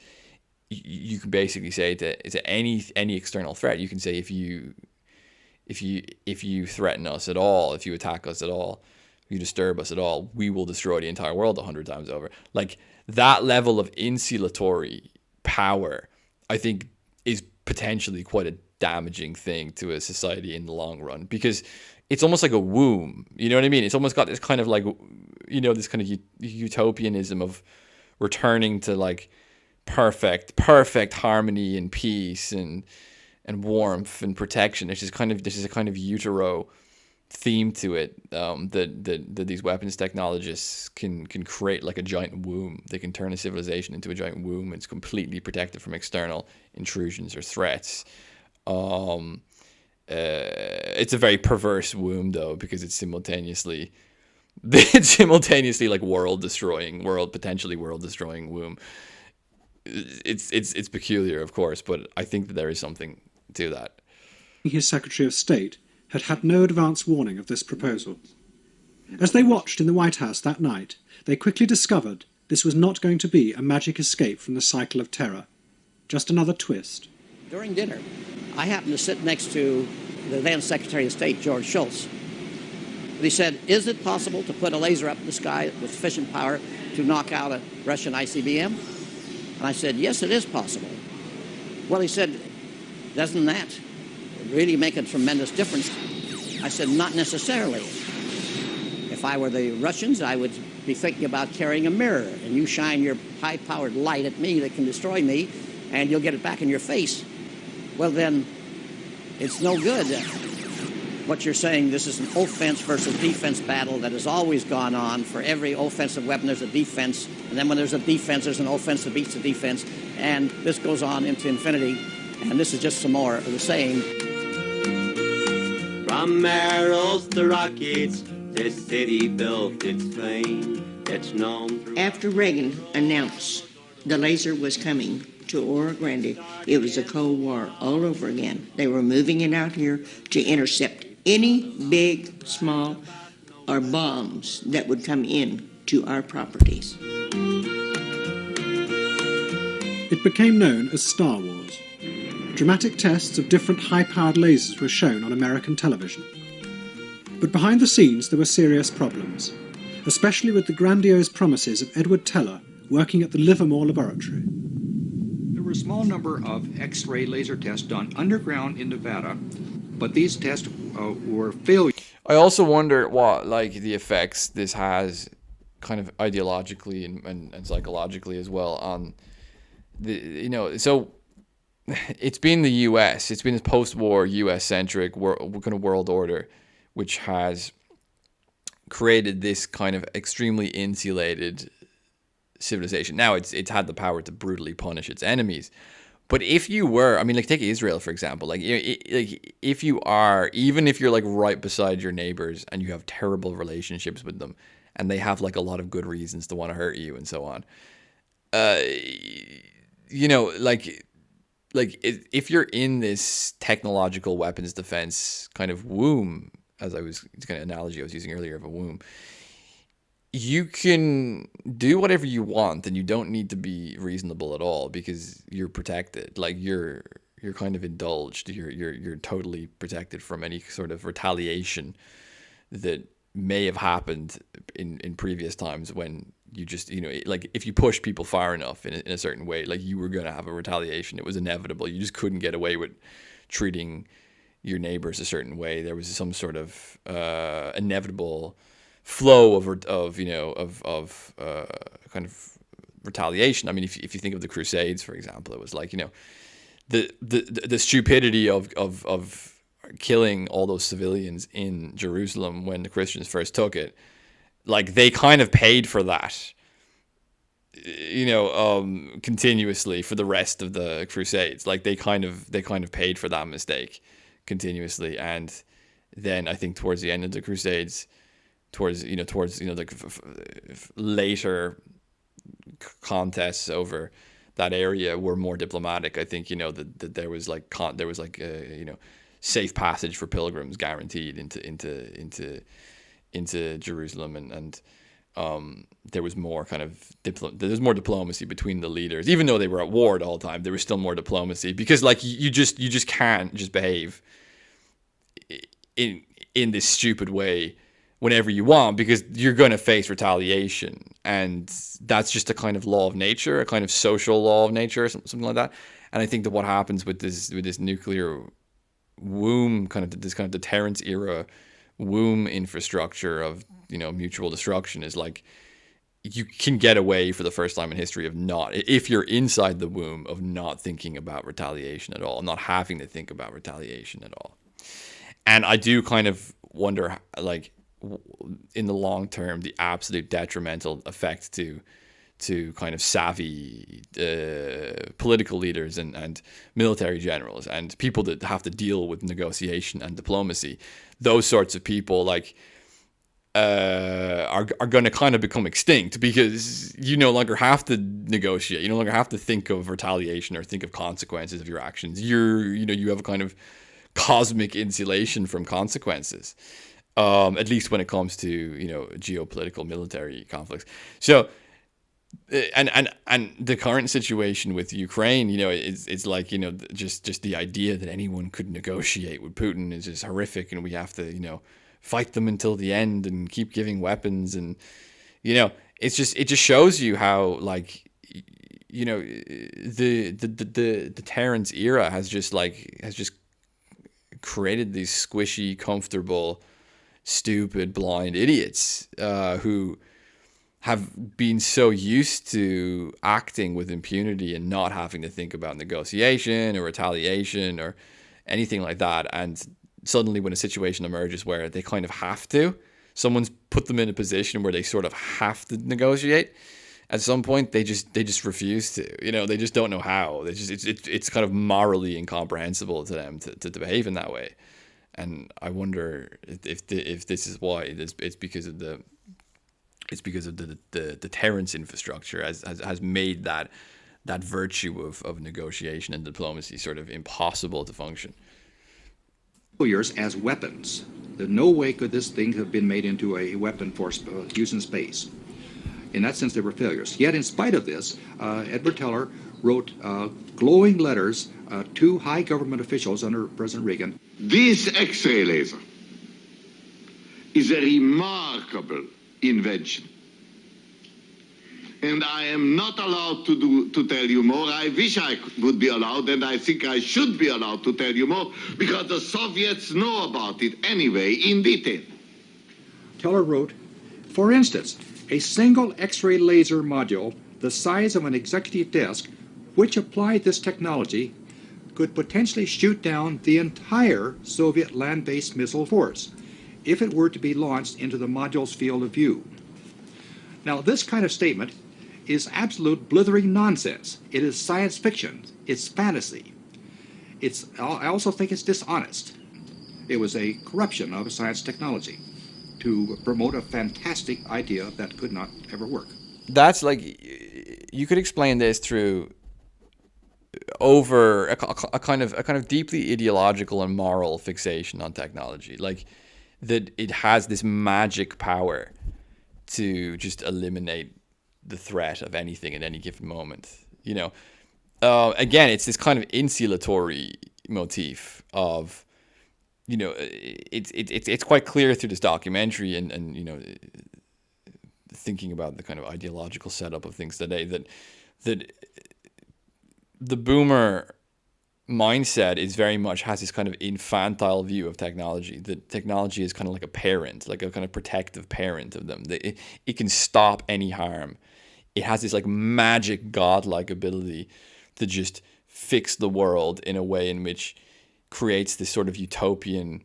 you can basically say to any external threat, you can say if you threaten us at all, if you attack us at all, if you disturb us at all, we will destroy the entire world 100 times over. Like that level of insulatory power, I think, is potentially quite a damaging thing to a society in the long run, because it's almost like a womb. You know what I mean? It's almost got this kind of like, you know, this kind of utopianism of returning to like perfect harmony and peace and warmth and protection. There's a kind of utero theme to it, that these weapons technologists can create like a giant womb. They can turn a civilization into a giant womb. It's completely protected from external intrusions or threats. It's a very perverse womb though, because it's simultaneously like potentially world destroying womb. It's peculiar, of course, but I think that there is something to that. His Secretary of State had had no advance warning of this proposal. As they watched in the White House that night, they quickly discovered this was not going to be a magic escape from the cycle of terror, just another twist. During dinner, I happened to sit next to the then Secretary of State, George Shultz. He said, "Is it possible to put a laser up in the sky with sufficient power to knock out a Russian ICBM?" And I said, "Yes, it is possible." Well, he said, "Doesn't that really make a tremendous difference?" I said, "Not necessarily. If I were the Russians, I would be thinking about carrying a mirror, and you shine your high-powered light at me that can destroy me, and you'll get it back in your face. Well, then, it's no good. What you're saying, this is an offense versus defense battle that has always gone on. For every offensive weapon, there's a defense, and then when there's a defense, there's an offense that beats the defense, and this goes on into infinity, and this is just some more of the same." From arrows to rockets, this city built its fame. It's known. After Reagan announced the laser was coming to Oro Grande, it was a Cold War all over again. They were moving it out here to intercept any big, small, or bombs that would come in to our properties. It became known as Star Wars. Dramatic tests of different high-powered lasers were shown on American television. But behind the scenes there were serious problems, especially with the grandiose promises of Edward Teller working at the Livermore Laboratory. There were a small number of X-ray laser tests done underground in Nevada, but these tests were failures. I also wonder what like the effects this has kind of ideologically and psychologically as well on the, you know, so it's been the US, it's been this post-war US-centric kind of world order which has created this kind of extremely insulated civilization. Now it's had the power to brutally punish its enemies. But if you were, I mean, like take Israel for example, like if you are, even if you're like right beside your neighbors and you have terrible relationships with them and they have like a lot of good reasons to want to hurt you and so on, you know, like if you're in this technological weapons defense kind of womb, as it's kind of analogy I was using earlier of a womb, you can do whatever you want and you don't need to be reasonable at all because you're protected. Like you're kind of indulged. You're totally protected from any sort of retaliation that may have happened in previous times when you just, you know, like if you push people far enough in a certain way, like you were going to have a retaliation. It was inevitable. You just couldn't get away with treating your neighbors a certain way. There was some sort of inevitable flow of kind of retaliation. I mean, if you think of the Crusades, for example, it was like, you know, the stupidity of killing all those civilians in Jerusalem when the Christians first took it. Like they kind of paid for that, you know, continuously for the rest of the Crusades. Like they kind of paid for that mistake continuously, and then I think towards the end of the Crusades, towards like later contests over that area were more diplomatic. I think, you know, that there was like you know, safe passage for pilgrims guaranteed into Jerusalem, and there was more kind of there's more diplomacy between the leaders, even though they were at war the whole time. There was still more diplomacy because like you just can't just behave in this stupid way whenever you want, because you're going to face retaliation, and that's just a kind of law of nature, a kind of social law of nature, or something like that. And I think that what happens with this nuclear womb, this kind of deterrence era womb infrastructure of, mutual destruction is like, you can get away for the first time in history of not, if you're inside the womb, of not thinking about retaliation at all, not having to think about retaliation at all. And I do kind of wonder, like, in the long term, the absolute detrimental effect to kind of savvy political leaders and military generals and people that have to deal with negotiation and diplomacy. Those sorts of people, like, are going to kind of become extinct, because you no longer have to negotiate. You no longer have to think of retaliation or think of consequences of your actions. You have a kind of cosmic insulation from consequences, at least when it comes to, geopolitical military conflicts. So, and the current situation with Ukraine, it's like, just the idea that anyone could negotiate with Putin is just horrific, and we have to, fight them until the end and keep giving weapons. And, it just shows you how, like, the deterrence era has just created these squishy, comfortable, stupid, blind idiots who have been so used to acting with impunity and not having to think about negotiation or retaliation or anything like that. And suddenly when a situation emerges where they kind of have to, someone's put them in a position where they sort of have to negotiate, at some point they just refuse to. They just don't know how. It's kind of morally incomprehensible to them to behave in that way. And I wonder if this is why. It's because of the deterrence infrastructure has made that virtue of negotiation and diplomacy sort of impossible to function. As weapons. There's no way could this thing have been made into a weapon for use in space. In that sense, they were failures. Yet, in spite of this, Edward Teller wrote glowing letters to high government officials under President Reagan. This X-ray laser is a remarkable invention. And I am not allowed to tell you more. I wish I would be allowed, and I think I should be allowed to tell you more, because the Soviets know about it anyway, in detail. Teller wrote, for instance, a single X-ray laser module the size of an executive desk, which applied this technology, could potentially shoot down the entire Soviet land-based missile force if it were to be launched into the module's field of view. Now, this kind of statement is absolute blithering nonsense. It is science fiction. It's fantasy. I also think it's dishonest. It was a corruption of science technology to promote a fantastic idea that could not ever work. That's like, you could explain this through over a kind of deeply ideological and moral fixation on technology, like that it has this magic power to just eliminate the threat of anything at any given moment. Again, it's this kind of insulatory motif of, it's quite clear through this documentary and thinking about the kind of ideological setup of things today that the boomer mindset is very much has this kind of infantile view of technology, that technology is kind of like a parent, like a kind of protective parent of them. It can stop any harm. It has this like magic godlike ability to just fix the world in a way in which creates this sort of utopian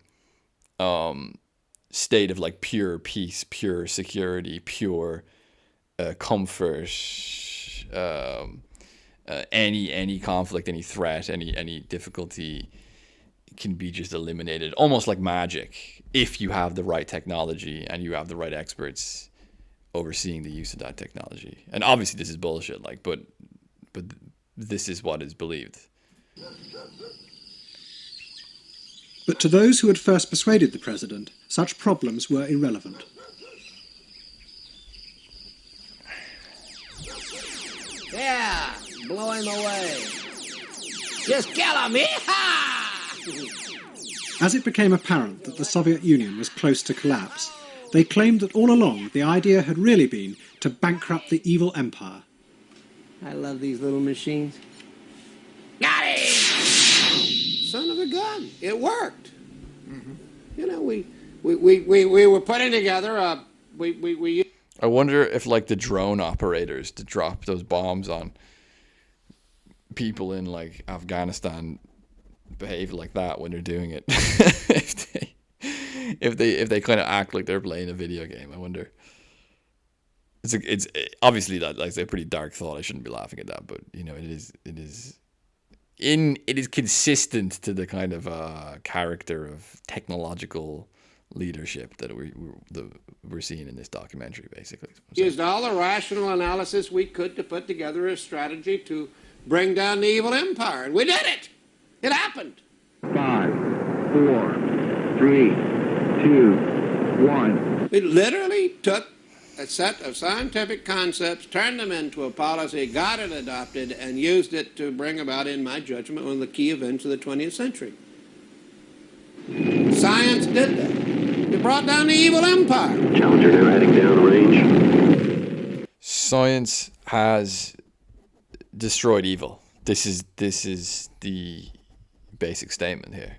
state of like pure peace, pure security, pure comfort, any conflict, any threat, any difficulty can be just eliminated, almost like magic, if you have the right technology and you have the right experts overseeing the use of that technology. And obviously this is bullshit, like, but this is what is believed. But to those who had first persuaded the president, such problems were irrelevant. Yeah, blow him away. Just kill him, As it became apparent that the Soviet Union was close to collapse, they claimed that all along the idea had really been to bankrupt the evil empire. I love these little machines. Got it! Son of a gun. It worked. You know, we were putting together a we. I wonder if like the drone operators to drop those bombs on people in like Afghanistan behave like that when they're doing it. if they kind of act like they're playing a video game, I wonder. It's obviously that like a pretty dark thought. I shouldn't be laughing at that, but you know, it is consistent to the kind of character of technological leadership that we're seeing in this documentary, basically. Used all the rational analysis we could to put together a strategy to bring down the evil empire, and we did it. It happened. 5, 4, 3, 2, 1. We literally took a set of scientific concepts, turned them into a policy, got it adopted, and used it to bring about, in my judgment, one of the key events of the 20th century. Science did that. It brought down the evil empire. Challenger now heading downrange. Science has destroyed evil. This is the basic statement here.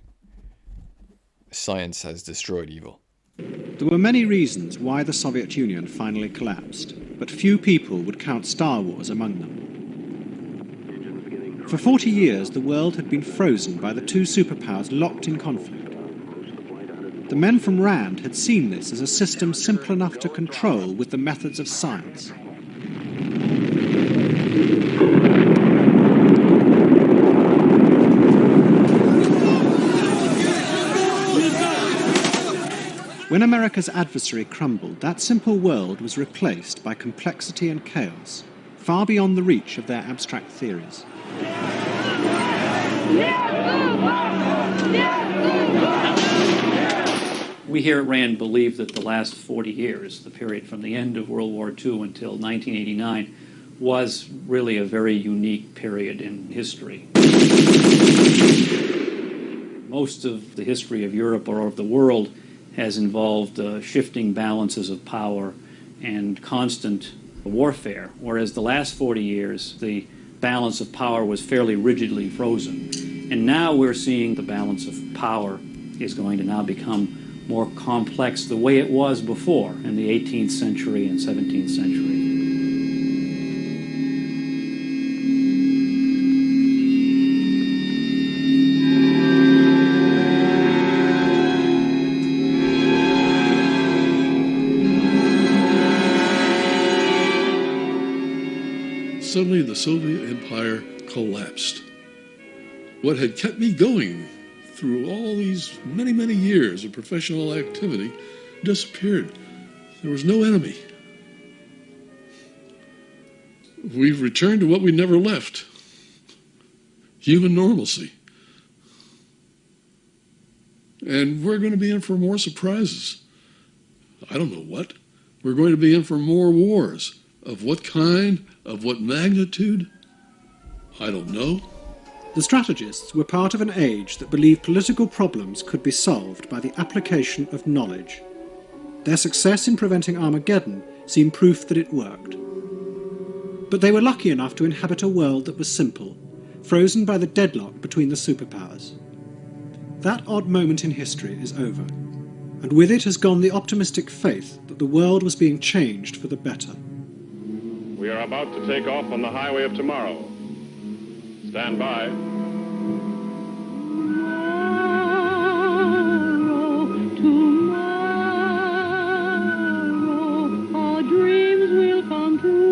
Science has destroyed evil. There were many reasons why the Soviet Union finally collapsed, but few people would count Star Wars among them. For 40 years, the world had been frozen by the two superpowers locked in conflict. The men from RAND had seen this as a system simple enough to control with the methods of science. When America's adversary crumbled, that simple world was replaced by complexity and chaos, far beyond the reach of their abstract theories. We here at RAND believe that the last 40 years, the period from the end of World War II until 1989, was really a very unique period in history. Most of the history of Europe or of the world has involved shifting balances of power and constant warfare, whereas the last 40 years, the balance of power was fairly rigidly frozen. And now we're seeing the balance of power is going to now become more complex the way it was before in the 18th century and 17th century. Suddenly the Soviet Empire collapsed. What had kept me going through all these many, many years of professional activity disappeared. There was no enemy. We've returned to what we never left. Human normalcy. And we're going to be in for more surprises. I don't know what. We're going to be in for more wars. Of what kind? Of what magnitude? I don't know. The strategists were part of an age that believed political problems could be solved by the application of knowledge. Their success in preventing Armageddon seemed proof that it worked. But they were lucky enough to inhabit a world that was simple, frozen by the deadlock between the superpowers. That odd moment in history is over, and with it has gone the optimistic faith that the world was being changed for the better. We are about to take off on the highway of tomorrow. Stand by. Tomorrow, our dreams will come true.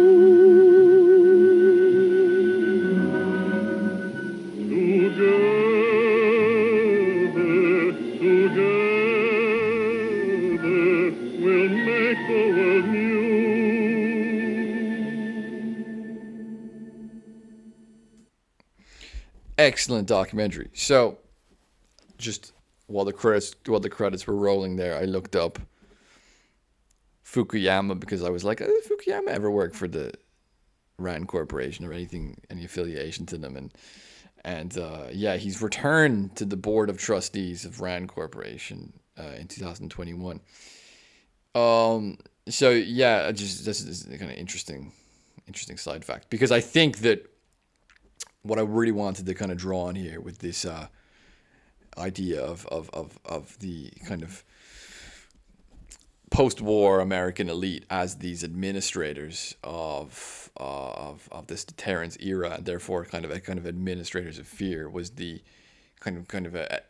Together, we'll make the world new. Excellent documentary. So, just while the credits were rolling there, I looked up Fukuyama because I was like, did Fukuyama ever work for the RAND Corporation or any affiliation to them? And yeah, he's returned to the board of trustees of RAND Corporation in 2021. So yeah, this is kind of interesting side fact, because I think that what I really wanted to kind of draw on here with this idea of the kind of post-war American elite as these administrators of this deterrence era, and therefore kind of administrators of fear, was the kind of a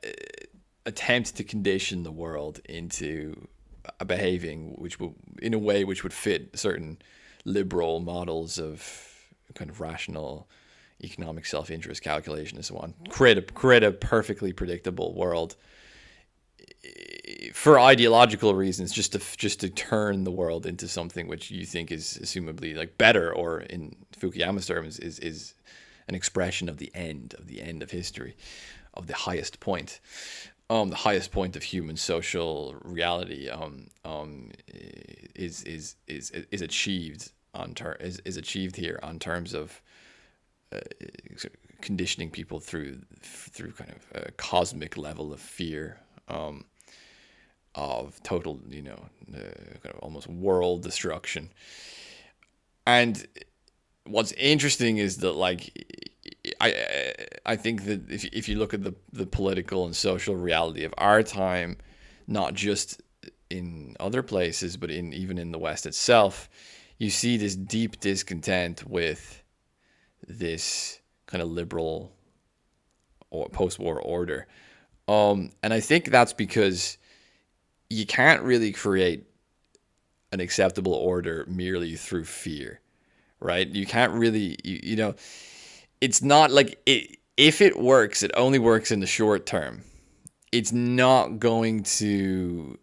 attempt to condition the world into behaving in a way which would fit certain liberal models of kind of rational economic self-interest calculation and so on. Create a perfectly predictable world for ideological reasons, just to turn the world into something which you think is assumably like better, or in Fukuyama's terms is an expression of the end of history, of the highest point of human social reality is achieved here on terms of conditioning people through kind of a cosmic level of fear, of total, kind of almost world destruction. And what's interesting is that, like, I think that if you look at the political and social reality of our time, not just in other places, but even in the West itself, you see this deep discontent with this kind of liberal or post-war order. And I think that's because you can't really create an acceptable order merely through fear, right? You can't really, it's not like if it works, it only works in the short term. It's not going to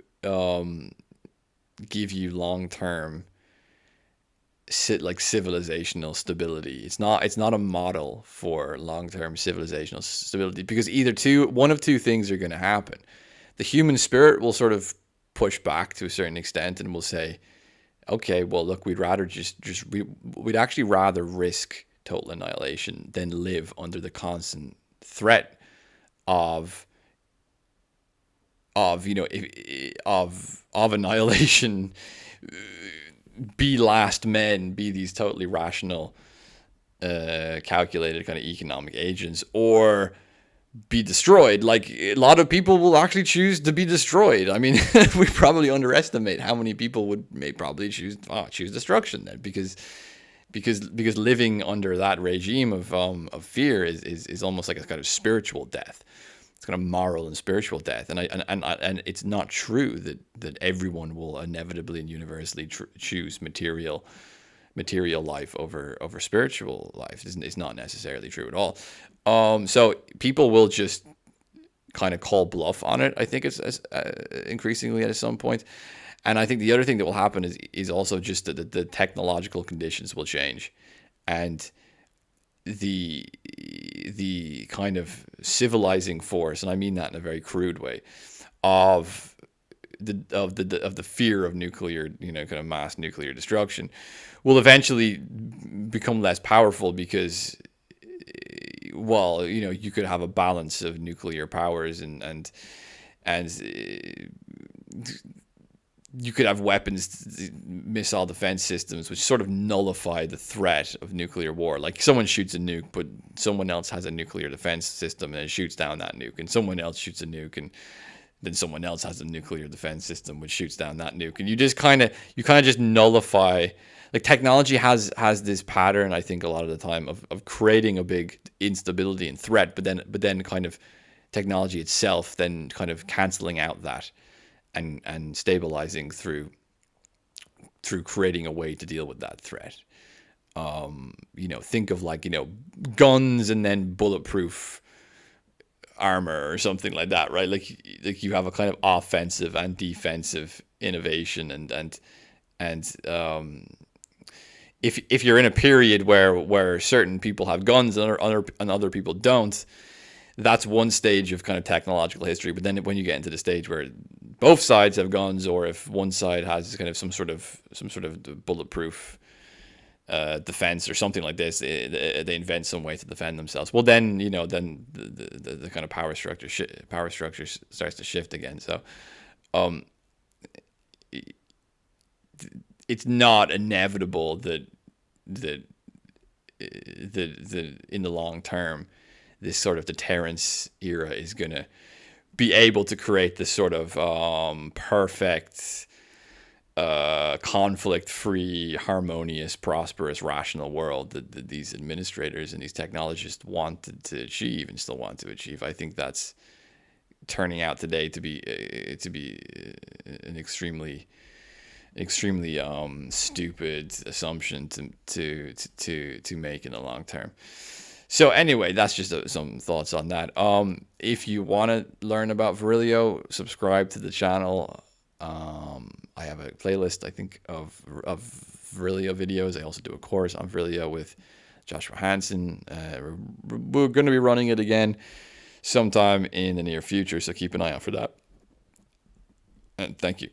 give you long-term civilizational stability. It's not a model for long-term civilizational stability, because one of two things are going to happen. The human spirit will sort of push back to a certain extent and will say, okay, well, look, we'd actually rather risk total annihilation than live under the constant threat of annihilation. Be last men, be these totally rational, calculated kind of economic agents, or be destroyed. Like, a lot of people will actually choose to be destroyed. I mean, we probably underestimate how many people may probably choose destruction then, because living under that regime of fear is almost like a kind of spiritual death. It's kind of moral and spiritual death, and it's not true that everyone will inevitably and universally choose material life over spiritual life. It's not necessarily true at all. So people will just kind of call bluff on it, I think, it's increasingly at some point. And I think the other thing that will happen is also just that the technological conditions will change, and the kind of civilizing force, and I mean that in a very crude way, of the fear of nuclear, kind of mass nuclear destruction, will eventually become less powerful, because, well, you could have a balance of nuclear powers, and you could have weapons, missile defense systems, which sort of nullify the threat of nuclear war. Like, someone shoots a nuke, but someone else has a nuclear defense system and it shoots down that nuke, and someone else shoots a nuke, and then someone else has a nuclear defense system which shoots down that nuke, and you kind of just nullify. Like, technology has this pattern, I think, a lot of the time of creating a big instability and threat, but then kind of technology itself then kind of canceling out that and stabilizing through creating a way to deal with that threat. Think of, like, guns and then bulletproof armor or something like that, right? Like you have a kind of offensive and defensive innovation, and if you're in a period where certain people have guns and other people don't, that's one stage of kind of technological history. But then when you get into the stage where both sides have guns, or if one side has kind of some sort of bulletproof defense or something like this, they invent some way to defend themselves. Well, then then the kind of power structure starts to shift again. So, it's not inevitable that in the long term, this sort of deterrence era is going to be able to create this sort of perfect, conflict-free, harmonious, prosperous, rational world that these administrators and these technologists wanted to achieve and still want to achieve. I think that's turning out today to be an extremely stupid assumption to make in the long term. So anyway, that's just some thoughts on that. If you want to learn about Virilion, subscribe to the channel. I have a playlist, I think, of Virilion videos. I also do a course on Virilion with Joshua Hansen. We're going to be running it again sometime in the near future, so keep an eye out for that. And thank you.